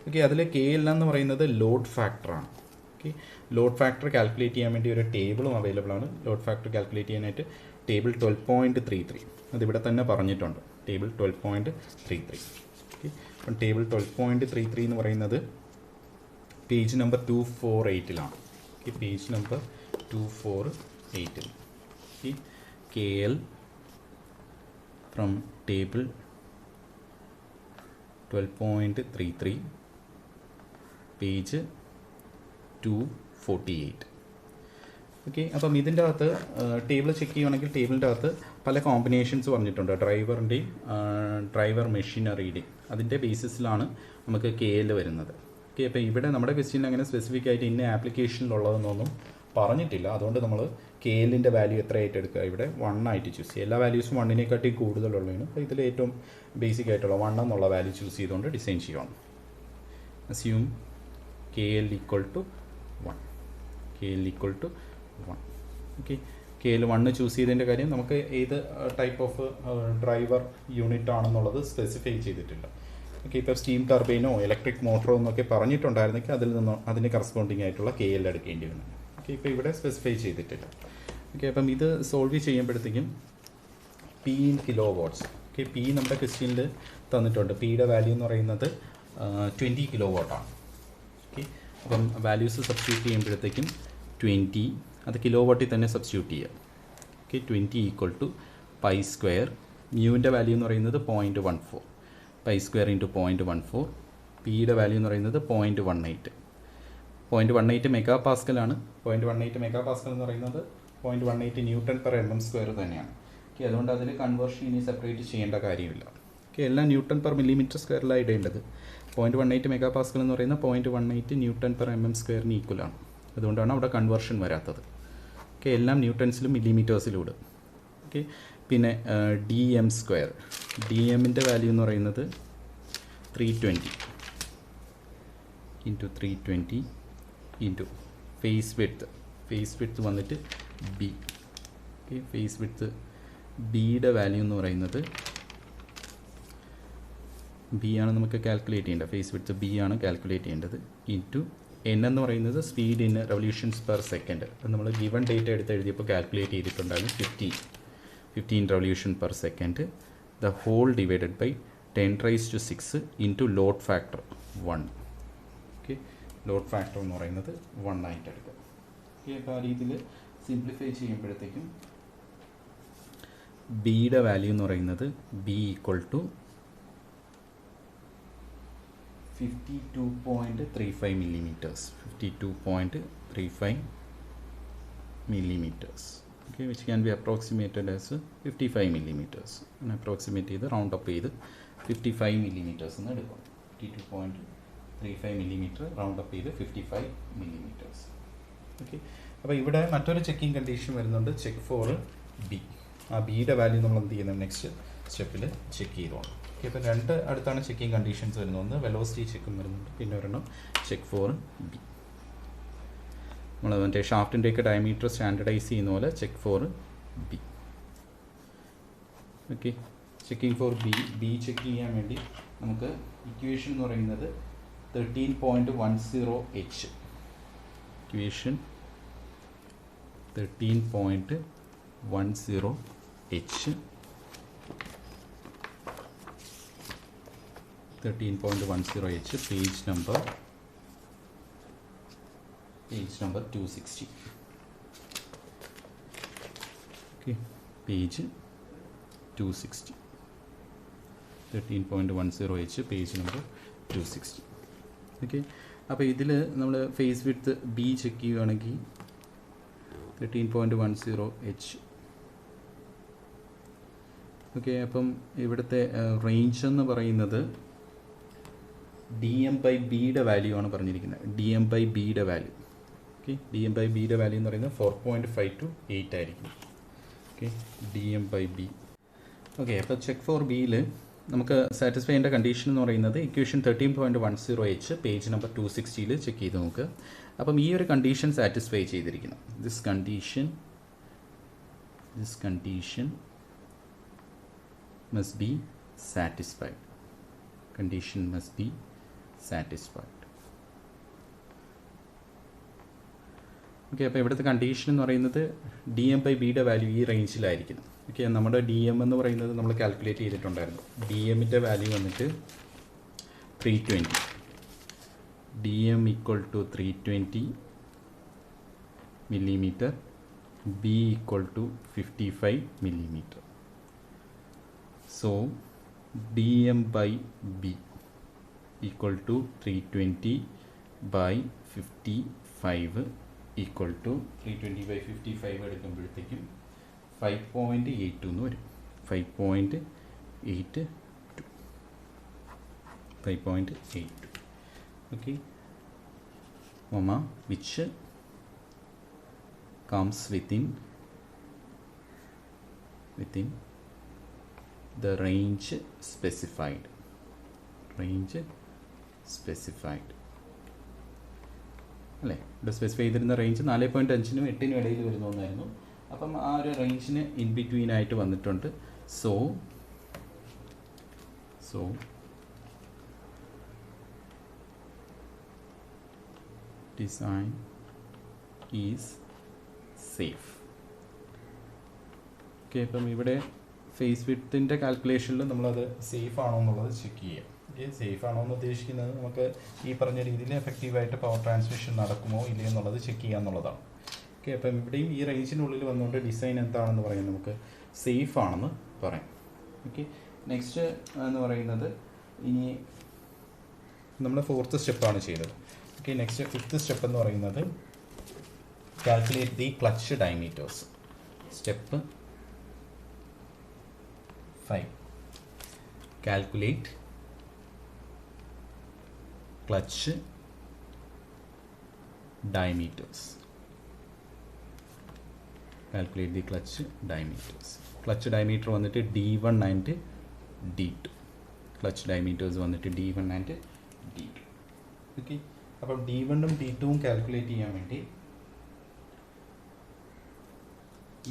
Okay, അതിൽ KL എന്ന് പറയുന്നത് ലോഡ് ഫാക്ടറാണ്. ഓക്കെ, ലോഡ് ഫാക്ടർ കാൽക്കുലേറ്റ് ചെയ്യാൻ വേണ്ടി ഒരു ടേബിളും അവൈലബിൾ ആണ്. ലോഡ് ഫാക്ടർ കാൽക്കുലേറ്റ് ചെയ്യാനായിട്ട് ടേബിൾ 12.33 അതിവിടെ തന്നെ പറഞ്ഞിട്ടുണ്ട്. ടേബിൾ 12.33. ഓക്കെ, അപ്പം ടേബിൾ 12.33 എന്ന് പറയുന്നത് page number 248 okay, page number 248 okay, KL from table 12.33 page 248. Okay, അപ്പം ഇതിൻ്റെ അകത്ത് ടേബിൾ ചെക്ക് ചെയ്യുകയാണെങ്കിൽ ടേബിളിൻ്റെ അകത്ത് പല കോമ്പിനേഷൻസ് പറഞ്ഞിട്ടുണ്ട്. ഡ്രൈവർ മെഷീനറിയുടെയും അതിൻ്റെ ബേസിസിലാണ് നമുക്ക് KL വരുന്നത്. ഓക്കെ, അപ്പോൾ ഇവിടെ നമ്മുടെ ക്വസ്റ്റ്യൻ അങ്ങനെ സ്പെസിഫിക് ആയിട്ട് ഇന്ന ആപ്ലിക്കേഷനിലുള്ളതെന്നൊന്നും പറഞ്ഞിട്ടില്ല. അതുകൊണ്ട് നമ്മൾ KLൻ്റെ വാല്യൂ എത്രയായിട്ട് എടുക്കുക, ഇവിടെ 1 ആയിട്ട് ചൂസ് ചെയ്യുക. എല്ലാ വാല്യൂസും 1-നേക്കാട്ടി കൂടുതലുള്ളതാണ്. അപ്പോൾ ഇതിൽ ഏറ്റവും ബേസിക് ആയിട്ടുള്ള 1 എന്നുള്ള വാല്യൂ ചൂസ് ചെയ്തുകൊണ്ട് ഡിസൈൻ ചെയ്യണം. Assume KL equal to 1. Okay, KL 1 choose ചെയ്തതിൻ്റെ കാര്യം നമുക്ക് ഏത് ടൈപ്പ് ഓഫ് ഡ്രൈവർ യൂണിറ്റ് ആണെന്നുള്ളത് സ്പെസിഫൈ ചെയ്തിട്ടില്ല. ഓക്കെ, ഇപ്പോൾ സ്റ്റീം ടർബൈനോ ഇലക്ട്രിക് മോട്ടറോ എന്നൊക്കെ പറഞ്ഞിട്ടുണ്ടായിരുന്നെങ്കിൽ അതിന് കറസ്പോണ്ടിങ് ആയിട്ടുള്ള KL എടുക്കേണ്ടി വന്നു. ഓക്കെ, ഇപ്പോൾ ഇവിടെ സ്പെസിഫൈ ചെയ്തിട്ടില്ല. ഓക്കെ, അപ്പം ഇത് സോൾവ് ചെയ്യുമ്പോഴത്തേക്കും P in kilowatts. Okay, P നമ്മുടെ ക്വസ്റ്റ്യനിൽ തന്നിട്ടുണ്ട്. Pയുടെ വാല്യൂ എന്ന് പറയുന്നത് 20 kilowatt ആണ്. ഓക്കെ, അപ്പം വാല്യൂസ് സബ്സ്റ്റിറ്റ്യൂട്ട് ചെയ്യുമ്പോഴത്തേക്കും 20 അത് കിലോവാട്ടിൽ തന്നെ സബ്സ്റ്റിറ്റ്യൂട്ട് ചെയ്യുക. Okay, 20 equal to pi square. മ്യൂവിൻ്റെ വാല്യൂ എന്ന് പറയുന്നത് 0.14 പൈ സ്ക്വയർ ഇൻറ്റു 0.14. പിയുടെ വാല്യൂ എന്ന് പറയുന്നത് 0.18 മെഗാ പാസ്കലാണ്. 0.18 മെഗാ പാസ്കൽ എന്ന് പറയുന്നത് 0.18 ന്യൂട്ടൺ പെർ mm സ്ക്വയർ തന്നെയാണ്. ഓക്കെ, അതുകൊണ്ട് അതിൽ കൺവേർഷൻ ഇനി സെപ്പറേറ്റ് ചെയ്യേണ്ട കാര്യമില്ല. ഓക്കെ, എല്ലാം ന്യൂട്ടൺ പെർ മില്ലിമീറ്റർ സ്ക്വയറിലാണ് ഇടേണ്ടത്. 0.18 മെഗാ പാസ്കൽ എന്ന് പറയുന്നത് 0.18 ന്യൂട്ടൺ പെർ mm സ്ക്വയറിന് ഈക്വലാണ്. അതുകൊണ്ടാണ് അവിടെ കൺവേർഷൻ വരാത്തത്. ഓക്കെ, എല്ലാം ന്യൂട്ടൺസിലും മില്ലിമീറ്റേഴ്സിലും ഇടും. ഓക്കെ, പിന്നെ DM സ്ക്വയർ. DMൻ്റെ വാല്യൂ എന്ന് പറയുന്നത് 320 ഇൻറ്റു 320 ഇൻറ്റു ഫേസ് വിഡ്ത്ത് വന്നിട്ട് B. ഓക്കെ, ഫേസ് വിഡ്ത്ത് ബിയുടെ വാല്യൂ എന്ന് പറയുന്നത് B ആണ് നമുക്ക് കാൽക്കുലേറ്റ് ചെയ്യേണ്ടത്. ഫേസ് വിഡ്ത്ത് B ആണ് കാൽക്കുലേറ്റ് ചെയ്യേണ്ടത്. ഇൻറ്റു N എന്ന് പറയുന്നത് speed in revolutions per second. അത് നമ്മൾ ഗിവൺ ഡേറ്റ എടുത്ത് എഴുതിയപ്പോൾ കാൽക്കുലേറ്റ് ചെയ്തിട്ടുണ്ടായിരുന്നു 15 revolution per second. The whole divided by 10 raised to 6 into load factor 1. Okay, load factor എന്ന് പറയുന്നത് 1 ആയിട്ട് എടുക്കുക. ഓക്കെ, അപ്പോൾ ആ രീതിയിൽ സിംപ്ലിഫൈ ചെയ്യുമ്പോഴത്തേക്കും ബിയുടെ വാല്യൂ എന്ന് പറയുന്നത് B equal to 52.35 millimeters. 52.35 millimeters. Okay, which can be approximated as 55 millimeters. And approximate ചെയ്ത് റൗണ്ട് അപ്പ് ചെയ്ത് 55 millimeters എന്ന് എടുക്കും. 52.35 millimeter റൗണ്ട് അപ്പ് ചെയ്ത് 55 millimeters. ഓക്കെ, അപ്പോൾ ഇവിടെ മറ്റൊരു ചെക്കിംഗ് കണ്ടീഷൻ വരുന്നുണ്ട്, ചെക്ക് ഫോർ B. ആ ബിയുടെ വാല്യൂ നമ്മൾ എന്ത് ചെയ്യുന്നത് നെക്സ്റ്റ് സ്റ്റെപ്പിൽ ചെക്ക് ചെയ്തോളാം. ഓക്കെ, അപ്പോൾ രണ്ട് അടുത്താണ് ചെക്കിങ് കണ്ടീഷൻസ് വരുന്നത്. ഒന്ന് വെലോസിറ്റി ചെക്കും വരുന്നുണ്ട്, പിന്നെ ഒരെണ്ണം ചെക്ക് ഫോർ ബി. നമ്മൾ മറ്റേ ഷാഫ്റ്റിൻ്റെയൊക്കെ ഡയമീറ്റർ സ്റ്റാൻഡർഡൈസ് ചെയ്യുന്ന പോലെ check for B. Okay, checking for B check ചെയ്യാൻ വേണ്ടി നമുക്ക് ഇക്വേഷൻ എന്ന് പറയുന്നത് 13.10H. Equation 13.10H. 13.10H, page number 260. Okay, page 260. 13.10H, page number 260. Okay, അപ്പോൾ ഇതിൽ നമ്മൾ ഫേസ് വിഡ്ത്ത് ബി ചെക്ക് ചെയ്യുകയാണെങ്കിൽ 13.10H. ഓക്കെ, അപ്പം ഇവിടുത്തെ റേഞ്ച് എന്ന് പറയുന്നത് DM/Bയുടെ വാല്യൂ ആണ് പറഞ്ഞിരിക്കുന്നത്. DM/Bയുടെ വാല്യൂ. ഓക്കെ, DM/Bയുടെ വാല്യൂ എന്ന് പറയുന്നത് 4.5 to 8 ആയിരിക്കും. Okay, DM/B. ഓക്കെ, അപ്പോൾ ചെക്ക് ഫോർ ബിയിൽ നമുക്ക് സാറ്റിസ്ഫൈ ചെയ്യേണ്ട കണ്ടീഷൻ എന്ന് പറയുന്നത് equation 13.10H, page number 260 check ചെയ്ത് നോക്കുക. അപ്പം ഈ ഒരു കണ്ടീഷൻ സാറ്റിസ്ഫൈ ചെയ്തിരിക്കുന്നു. This condition must be satisfied. Condition must be satisfied. Okay, അപ്പോൾ ഇവിടുത്തെ കണ്ടീഷൻ എന്ന് പറയുന്നത് DM/Bയുടെ വാല്യൂ ഈ റേഞ്ചിലായിരിക്കും. ഓക്കെ, നമ്മുടെ DM എന്ന് പറയുന്നത് നമ്മൾ കാൽക്കുലേറ്റ് ചെയ്തിട്ടുണ്ടായിരുന്നു. DMൻ്റെ വാല്യൂ വന്നിട്ട് 320. DM equal to 320 millimeter, B equal to 55 millimeter. So DM/B equal to 320 by 55 equal to 320 by 55 എടുക്കുമ്പോഴത്തേക്കും 5.82 എന്ന് വരും. 5.82. Okay, which comes within the range specified. അല്ലേ, ഇവിടെ സ്പെസിഫൈ ചെയ്തിരുന്ന റേഞ്ച് 4.5-നും 8-നും ഇടയിൽ വരുന്ന ഒന്നായിരുന്നു. അപ്പം ആ ഒരു റേഞ്ചിന് ഇൻ ബിറ്റ്വീൻ ആയിട്ട് വന്നിട്ടുണ്ട്. So design is safe. Okay, അപ്പം ഇവിടെ ഫേസ് വിഡ്ത്തിൻ്റെ കാൽക്കുലേഷനിൽ നമ്മളത് സേഫ് ആണോ എന്നുള്ളത് ചെക്ക് ചെയ്യാം. ഓക്കെ, സേഫ് ആണോ എന്ന് ഉദ്ദേശിക്കുന്നത് നമുക്ക് ഈ പറഞ്ഞ രീതിയിൽ എഫക്റ്റീവായിട്ട് പവർ ട്രാൻസ്മിഷൻ നടക്കുമോ ഇല്ലയോ എന്നുള്ളത് ചെക്ക് ചെയ്യുക എന്നുള്ളതാണ്. ഓക്കെ, അപ്പം ഇവിടെയും ഈ റേഞ്ചിനുള്ളിൽ വന്നുകൊണ്ട് ഡിസൈൻ എന്താണെന്ന് പറയാം, നമുക്ക് സേഫ് ആണെന്ന് പറയാം. ഓക്കെ, നെക്സ്റ്റ് എന്ന് പറയുന്നത് ഇനി നമ്മൾ 4th സ്റ്റെപ്പാണ് ചെയ്തത്. ഓക്കെ, നെക്സ്റ്റ് 5th സ്റ്റെപ്പ് എന്ന് പറയുന്നത് calculate the clutch diameters. Step 5, calculate clutch diameters. Calculate the clutch diameters. Clutch diameter വന്നിട്ട് D1 and D2. Clutch diameters വന്നിട്ട് D1 and D2. ഓക്കെ, അപ്പം D1-ഉം D2-ഉം കാൽക്കുലേറ്റ് ചെയ്യാൻ വേണ്ടി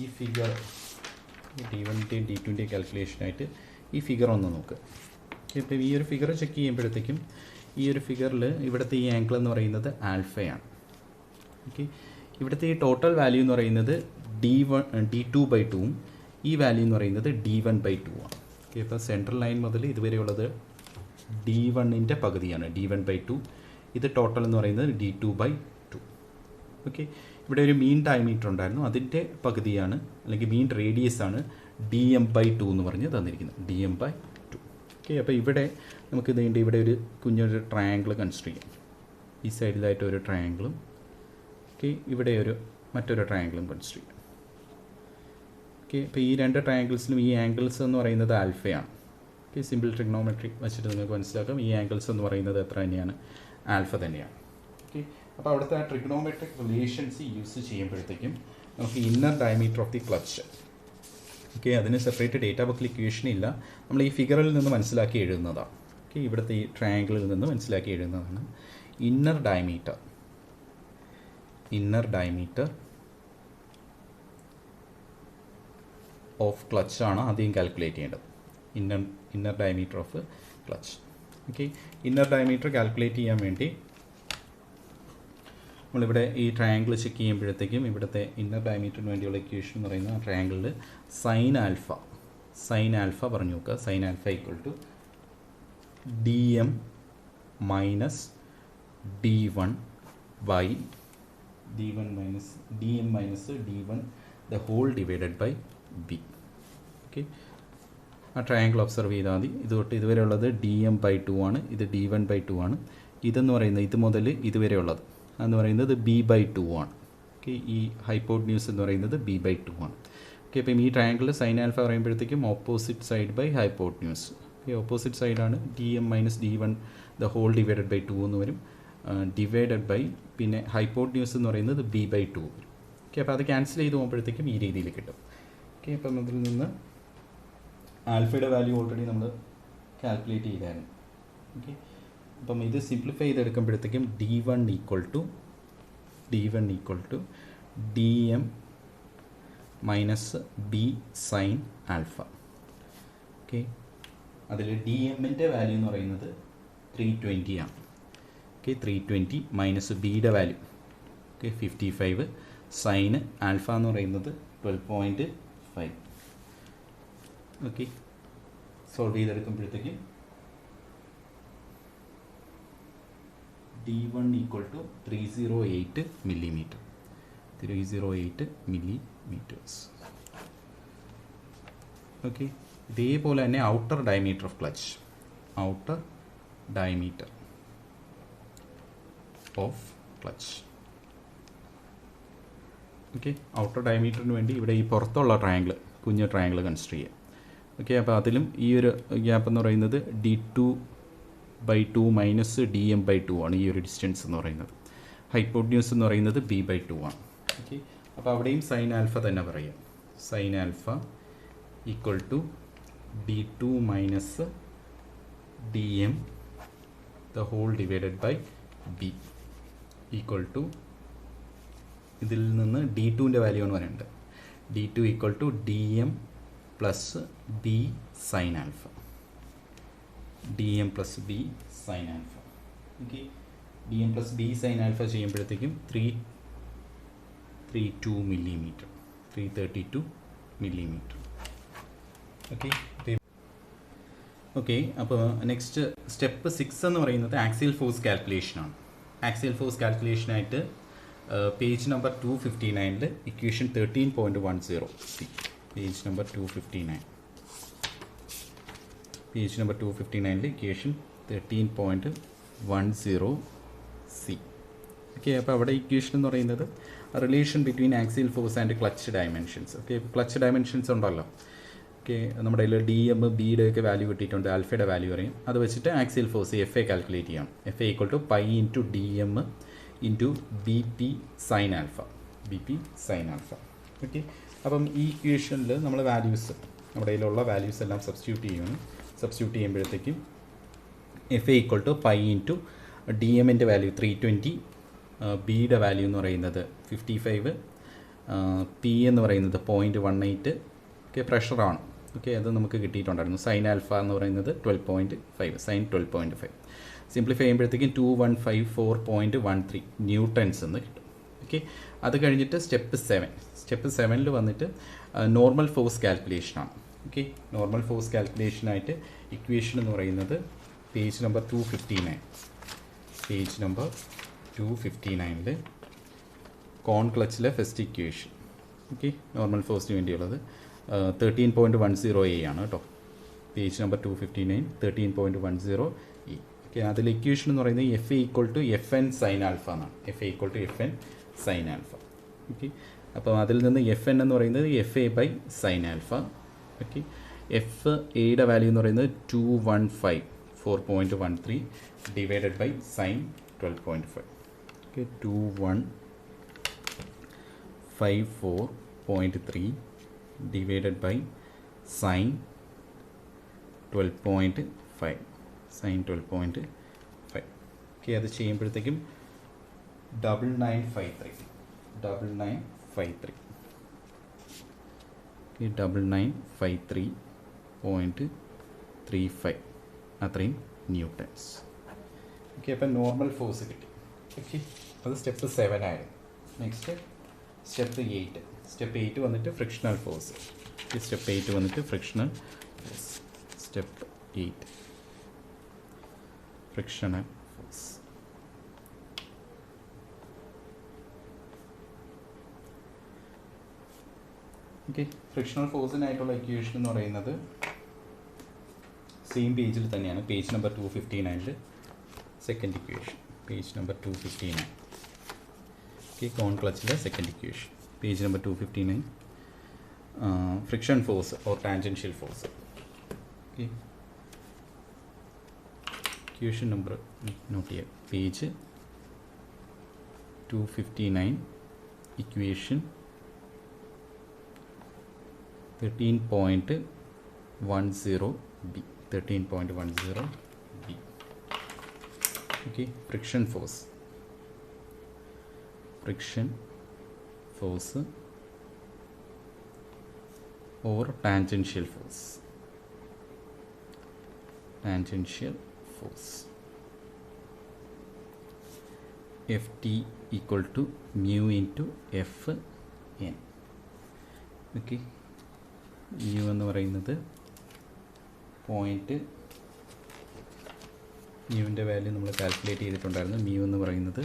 ഈ ഫിഗർ D1-ൻ്റെയും D2-ൻ്റെയും കാൽക്കുലേഷനായിട്ട് ഈ ഫിഗർ ഒന്ന് നോക്കുക. ഇപ്പോൾ ഈ ഒരു ഫിഗർ ചെക്ക് ചെയ്യുമ്പോഴത്തേക്കും ഈ ഒരു ഫിഗറിൽ ഇവിടുത്തെ ഈ ആംഗിൾ എന്ന് പറയുന്നത് ആൽഫയാണ്. ഓക്കെ, ഇവിടുത്തെ ഈ ടോട്ടൽ വാല്യൂ എന്ന് പറയുന്നത് D2/2-ഉം ഈ വാല്യൂ എന്ന് പറയുന്നത് D1/2 ആണ്. ഓക്കെ, ഇപ്പോൾ സെൻട്രൽ ലൈൻ മുതൽ ഇതുവരെയുള്ളത് D1-ൻ്റെ പകുതിയാണ്, D1/2. ഇത് ടോട്ടൽ എന്ന് പറയുന്നത് D2/2. ഓക്കെ, ഇവിടെ ഒരു മീൻ ഡയമീറ്റർ ഉണ്ടായിരുന്നു, അതിൻ്റെ പകുതിയാണ് അല്ലെങ്കിൽ മീൻ റേഡിയസ് ആണ് DM/2 എന്ന് പറഞ്ഞ് തന്നിരിക്കുന്നത്. DM/2. ഓക്കെ, അപ്പോൾ ഇവിടെ നമുക്ക് ഇതിൻ്റെ ഇവിടെ ഒരു കുഞ്ഞൊരു ട്രയാങ്കിൾ കൺസിഡർ ചെയ്യാം. ഈ സൈഡിലായിട്ട് ഒരു ട്രയാങ്കിളും ഓക്കെ ഇവിടെ ഒരു മറ്റൊരു ട്രയാങ്കിളും കൺസിഡർ ചെയ്യാം. ഓക്കെ, അപ്പോൾ ഈ രണ്ട് ട്രയാങ്കിൾസിലും ഈ ആംഗിൾസ് എന്ന് പറയുന്നത് ആൽഫയാണ്. ഓക്കെ, സിമ്പിൾ ട്രിഗ്നോമെട്രി വെച്ചിട്ട് നിങ്ങൾക്ക് മനസ്സിലാക്കാം ഈ ആംഗിൾസ് എന്ന് പറയുന്നത് എത്ര തന്നെയാണ്, ആൽഫ തന്നെയാണ്. ഓക്കെ, അപ്പോൾ അവിടുത്തെ ആ ട്രിഗ്നോമെട്രിക് റിലേഷൻസ് യൂസ് ചെയ്യുമ്പോഴത്തേക്കും നമുക്ക് inner diameter of the clutch okay, അതിന് സെപ്പറേറ്റ് ഡേറ്റ ബുക്കിൽ ഇക്വേഷൻ ഇല്ല, നമ്മൾ ഈ ഫിഗറിൽ നിന്ന് മനസ്സിലാക്കി എഴുതുന്നതാണ്. ഓക്കെ, ഇവിടുത്തെ ഈ ട്രയാങ്കിളിൽ നിന്ന് മനസ്സിലാക്കി എഴുതുന്നതാണ്. ഇന്നർ ഡയമീറ്റർ ഓഫ് ക്ലച്ച് ആണ് ആദ്യം കാൽക്കുലേറ്റ് ചെയ്യേണ്ടത്. Inner diameter of clutch. Okay, inner diameter calculate ചെയ്യാൻ വേണ്ടി നമ്മളിവിടെ ഈ ട്രയാങ്കിൾ ചെക്ക് ചെയ്യുമ്പോഴത്തേക്കും ഇവിടുത്തെ ഇന്നർ ഡയമീറ്ററിന് വേണ്ടിയുള്ള ഇക്വേഷൻ എന്ന് പറയുന്നത് ആ ട്രയാങ്കിളിൽ സൈൻ ആൽഫ പറഞ്ഞു നോക്കുക. Sine alpha equal to D M minus D one by D M minus D one the whole divided by B. Okay, ആ ട്രയാങ്കിൾ ഒബ്സർവ് ചെയ്താൽ മതി. ഇത് തൊട്ട് ഇതുവരെ ഉള്ളത് ഡി എം ബൈ ടു ആണ്, ഇത് ഡി വൺ ബൈ ടു ആണ്. ഇതെന്ന് പറയുന്നത് ഇത് മുതൽ ഇതുവരെ ഉള്ളത് എന്ന് പറയുന്നത് ബി ബൈ ടു ആണ്. ഓക്കെ, ഈ ഹൈപ്പോട്ന്യൂസ് എന്ന് പറയുന്നത് ബി ബൈ ടു ആണ്. ഓക്കെ, അപ്പം ഈ ട്രയാങ്കിളിൽ സൈൻ ആൽഫ പറയുമ്പോഴത്തേക്കും opposite side by hypotenuse. Okay, opposite സൈഡാണ് D M minus D one the whole divided by two എന്ന് വരും, ഡിവൈഡഡ് ബൈ പിന്നെ ഹൈപ്പോട്ന്യൂസ് എന്ന് പറയുന്നത് ബി ബൈ ടു വരും. ഓക്കെ, അപ്പോൾ അത് ക്യാൻസൽ ചെയ്ത് പോകുമ്പോഴത്തേക്കും ഈ രീതിയിൽ കിട്ടും. ഓക്കെ, അപ്പം അതിൽ നിന്ന് ആൽഫയുടെ വാല്യൂ ഓൾറെഡി നമ്മൾ കാൽക്കുലേറ്റ് ചെയ്തായിരുന്നു. ഓക്കെ, അപ്പം ഇത് സിംപ്ലിഫൈ ചെയ്തെടുക്കുമ്പോഴത്തേക്കും D one equal to D M minus B sine alpha. Okay, അതിൽ ഡി എമ്മിൻ്റെ വാല്യൂ എന്ന് പറയുന്നത് 320 ആണ്. ഓക്കെ, 320 മൈനസ് ബിയുടെ വാല്യൂ ഓക്കെ 55, സൈന് ആൽഫ എന്ന് പറയുന്നത് 12.5. ഓക്കെ, സോൾവ് ചെയ്തെടുക്കുമ്പോഴത്തേക്കും D1 equal to 308 millimeter. 308 millimeters. Okay, ഇതേപോലെ തന്നെ outer diameter of clutch. Outer diameter of clutch. Okay, outer ഡയമീറ്ററിന് വേണ്ടി ഇവിടെ ഈ പുറത്തുള്ള ട്രയാങ്കിൾ, കുഞ്ഞ് ട്രയാങ്കിൾ കൺസിഡർ ചെയ്യുക. ഓക്കെ, അപ്പോൾ അതിലും ഈ ഒരു ഗ്യാപ്പ് എന്ന് പറയുന്നത് D2/2 മൈനസ് DM/2 ആണ് ഈ ഒരു ഡിസ്റ്റൻസ് എന്ന് പറയുന്നത്. ഹൈപ്പോട്ന്യൂസ് എന്ന് പറയുന്നത് B/2 ആണ്. ഓക്കെ, അപ്പോൾ അവിടെയും സൈൻ ആൽഫ തന്നെ പറയാം. Sine alpha equal to D2 minus DM the whole divided by B equal to, ഇതിൽ നിന്ന് D2ൻ്റെ വാല്യൂ ആണ് പറയുന്നത്. D2 equal to DM plus B sine alpha. DM plus B sine alpha. Okay, DM plus B sine alpha ചെയ്യുമ്പോഴത്തേക്കും 332 മില്ലിമീറ്റർ. 332 മില്ലിമീറ്റർ. ഓക്കെ ഓക്കെ അപ്പോൾ നെക്സ്റ്റ് സ്റ്റെപ്പ് 6 എന്ന് പറയുന്നത് ആക്സിയൽ ഫോഴ്സ് കാൽക്കുലേഷനാണ്. ആക്സിയൽ ഫോഴ്സ് കാൽക്കുലേഷനായിട്ട് page number 259 equation 13.10 C. Page number 259. Page number 259 equation 13.10 C. Okay, അപ്പോൾ അവിടെ ഇക്വേഷൻ എന്ന് പറയുന്നത് relation between axial force and clutch dimensions. Okay, clutch dimensions ഉണ്ടല്ലോ. ഓക്കെ, നമ്മുടെ കയ്യിൽ DM ബിയുടെ ഒക്കെ വാല്യൂ കിട്ടിയിട്ടുണ്ട്, ആൽഫയുടെ വാല്യൂ അറിയും. അത് വെച്ചിട്ട് ആക്സിയൽ ഫോഴ്സ് FA കാൽക്കുലേറ്റ് ചെയ്യാം. FA equal to pi into DM into BP sine alpha. BP sine alpha. Okay, അപ്പം ഈ ഇക്വേഷനിൽ നമ്മൾ വാല്യൂസ്, നമ്മുടെ കയ്യിലുള്ള വാല്യൂസ് എല്ലാം സബ്സ്റ്റിറ്റ്യൂട്ട് ചെയ്യുമ്പോഴത്തേക്കും FA equal to pi into DMൻ്റെ വാല്യൂ 320, ബിയുടെ വാല്യൂ എന്ന് പറയുന്നത് 55, P എന്ന് പറയുന്നത് 0.18. ഓക്കെ, പ്രഷറാണ്. ഓക്കെ, അത് നമുക്ക് കിട്ടിയിട്ടുണ്ടായിരുന്നു. സൈൻ ആൽഫ എന്ന് പറയുന്നത് 12.5, സൈൻ 12.5. സിംപ്ലിഫൈ ചെയ്യുമ്പോഴത്തേക്കും 2154.13 ന്യൂട്ടൺസ് എന്ന് കിട്ടും. ഓക്കെ, അത് കഴിഞ്ഞിട്ട് സ്റ്റെപ്പ് 7 വന്നിട്ട് നോർമൽ ഫോഴ്സ് കാൽക്കുലേഷനാണ്. ഓക്കെ, നോർമൽ ഫോഴ്സ് കാൽക്കുലേഷനായിട്ട് ഇക്വേഷൻ എന്ന് പറയുന്നത് page number 259. Page number 259 cone ക്ലച്ചിലെ ഫസ്റ്റ് ഇക്വേഷൻ. ഓക്കെ, നോർമൽ ഫോഴ്സിന് വേണ്ടിയുള്ളത് 13.10A ആണ് കേട്ടോ. Page number 259 13.10A. ഓക്കെ, അതിൽ ഇക്വേഷൻ എന്ന് പറയുന്നത് FA equal to FN sine alpha എന്നാണ്. FA equal to FN sine alpha. Okay, അപ്പോൾ അതിൽ നിന്ന് FN എന്ന് പറയുന്നത് FA by sine alpha. Okay, FAയുടെ വാല്യൂ എന്ന് പറയുന്നത് 215.4.13 divided by sine 12.5. Okay, 2154.3 divided by sine 12.5 sine 12.5. Okay, അത് ചെയ്യുമ്പോഴത്തേക്കും 9953 ഓക്കെ, 9953.35 അത്രയും ന്യൂട്ടൺസ്. ഓക്കെ, അപ്പം നോർമൽ ഫോഴ്സ് കിട്ടി. ഓക്കെ, അത് സ്റ്റെപ്പ് 7 ആയിരുന്നു. Next step 8. സ്റ്റെപ്പ് 8 വന്നിട്ട് ഫ്രിക്ഷണൽ ഫോഴ്സ്. സ്റ്റെപ്പ് 8 വന്നിട്ട് frictional force. Step 8 frictional force. Okay, ഫ്രിക്ഷണൽ ഫോഴ്സിനായിട്ടുള്ള ഇക്വേഷൻ എന്ന് പറയുന്നത് സെയിം പേജിൽ തന്നെയാണ്. Page number 259 second equation. Page number 259. Okay, cone ക്ലച്ചിലെ second equation. Page number 259. Friction force or tangential force. Okay, equation number note ചെയ്യാം. Page 259 equation 13.10b. 13.10b. Okay, friction force or tangential force. Ft equal to mu into Fn. Okay, mu എന്ന് പറയുന്നത് പോയിൻറ്റ്, മ്യൂവിൻ്റെ വാല്യൂ നമ്മൾ കാൽക്കുലേറ്റ് ചെയ്തിട്ടുണ്ടായിരുന്നു. മ്യൂ എന്ന് പറയുന്നത്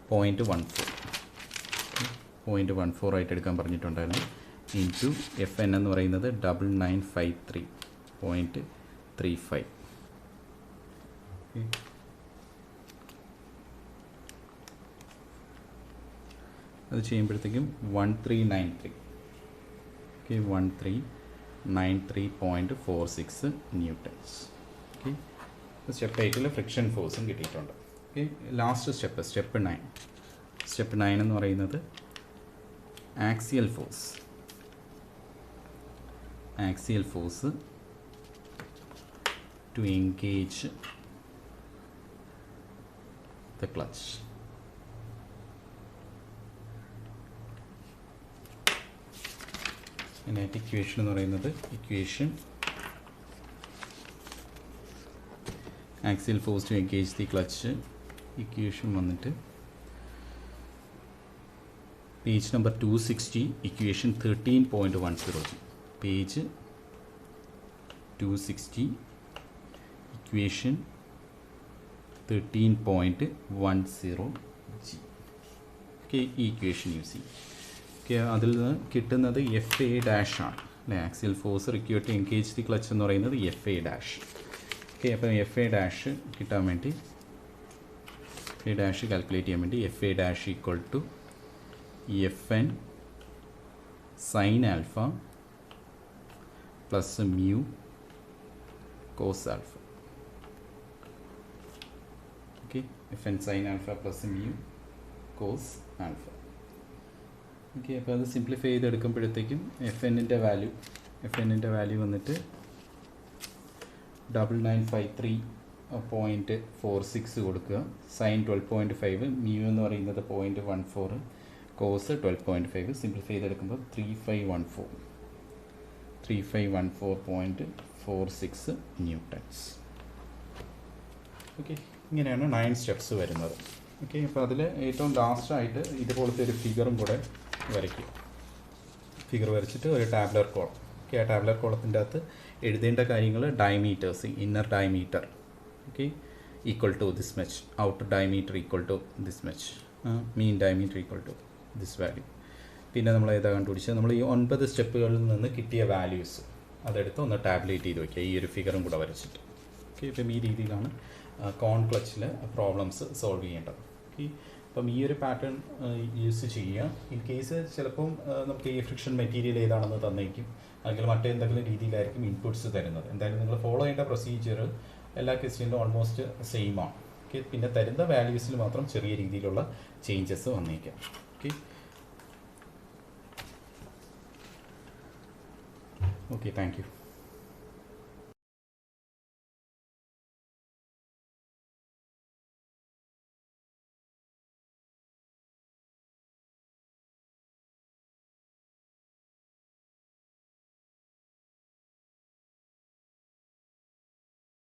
0.14 ആയിട്ട് എടുക്കാൻ പറഞ്ഞിട്ടുണ്ടായിരുന്നു. ഇൻറ്റു എഫ് എൻ എന്ന് പറയുന്നത് 9953.35. അത് ചെയ്യുമ്പോഴത്തേക്കും 1393. Okay, 1393.46 Newton's. Okay, step 8 friction ഫോഴ്സും കിട്ടിയിട്ടുണ്ട്. Okay, last step 9. സ്റ്റെപ്പ് 9 എന്ന് പറയുന്നത് axial force to engage the clutch. അതിനായിട്ട് ഇക്വേഷൻ എന്ന് പറയുന്നത് axial force to engage the clutch. Equation വന്നിട്ട് പേജ് നമ്പർ 260 ഇക്വേഷൻ 13.10g. പേജ് 260 ഇക്വേഷൻ 13.10g. ഓക്കെ, ഈ ഇക്വേഷൻ യൂസ് ചെയ്യും. ഓക്കെ, അതിൽ നിന്ന് കിട്ടുന്നത് എഫ് എ ഡാഷ് ആണ് അല്ലേ. Axial force required to engage the clutch എന്ന് പറയുന്നത് എഫ് എ ഡാഷ്. ഓക്കെ, അപ്പം എഫ് എ ഡാഷ് കിട്ടാൻ വേണ്ടി കാൽക്കുലേറ്റ് ചെയ്യാൻ വേണ്ടി F A dash equal to F N sine alpha plus mu cos alpha. Okay, F N sine alpha plus mu cos alpha. Okay, അപ്പോൾ അത് സിംപ്ലിഫൈ ചെയ്തെടുക്കുമ്പോഴത്തേക്കും എഫ് എന്നിൻ്റെ വാല്യൂ വന്നിട്ട് 9953.46 കൊടുക്കുക. സൈൻ 12.5, മ്യൂ എന്ന് പറയുന്നത് 0.14, കോസ് 12.5. സിംപ്ലിഫൈ ചെയ്തെടുക്കുമ്പോൾ 3514.46 ന്യൂട്ടൺസ്. ഓക്കെ, ഇങ്ങനെയാണ് 9 സ്റ്റെപ്സ് വരുന്നത്. ഓക്കെ, അപ്പോൾ അതിൽ ഏറ്റവും ലാസ്റ്റായിട്ട് ഇതുപോലത്തെ ഒരു ഫിഗറും കൂടെ വരയ്ക്കും. ഫിഗർ വരച്ചിട്ട് ഒരു ടാബ്ലർ കോളം. ഓക്കെ, ആ ടാബ്ലർ കോളത്തിൻ്റെ അകത്ത് എഴുതേണ്ട കാര്യങ്ങൾ diameters, inner diameter okay equal to this much, outer diameter equal to this much, mean diameter equal to this value. പിന്നെ നമ്മൾ ഏതാ കണ്ടുപിടിച്ചത്, നമ്മൾ ഈ 9 സ്റ്റെപ്പുകളിൽ നിന്ന് കിട്ടിയ വാല്യൂസ് അതെടുത്ത് ഒന്ന് ടാബ്ലേറ്റ് ചെയ്ത് വയ്ക്കുക, ഈ ഒരു ഫിഗറും കൂടെ വരച്ചിട്ട്. ഓക്കെ, ഇപ്പം ഈ രീതിയിലാണ് കോൺ ക്ലച്ചിൽ പ്രോബ്ലംസ് സോൾവ് ചെയ്യേണ്ടത്. ഓക്കെ, അപ്പം ഈ ഒരു പാറ്റേൺ യൂസ് ചെയ്യുക. ഇൻ കേസ് ചിലപ്പം നമുക്ക് ഈ ഫ്രിക്ഷൻ മെറ്റീരിയൽ ഏതാണെന്ന് തന്നേക്കും, അല്ലെങ്കിൽ മറ്റെന്തെങ്കിലും രീതിയിലായിരിക്കും ഇൻപുട്സ് തരുന്നത്. എന്തായാലും നിങ്ങൾ ഫോളോ ചെയ്യേണ്ട പ്രൊസീജിയർ എല്ലാ ക്വസ്റ്റ്യനിലും ഓൾമോസ്റ്റ് സെയിം ആണ്. ഓക്കെ, പിന്നെ തരുന്ന വാല്യൂസിൽ മാത്രം ചെറിയ രീതിയിലുള്ള ചേഞ്ചസ് വന്നേക്കാം. Okay, okay, thank you.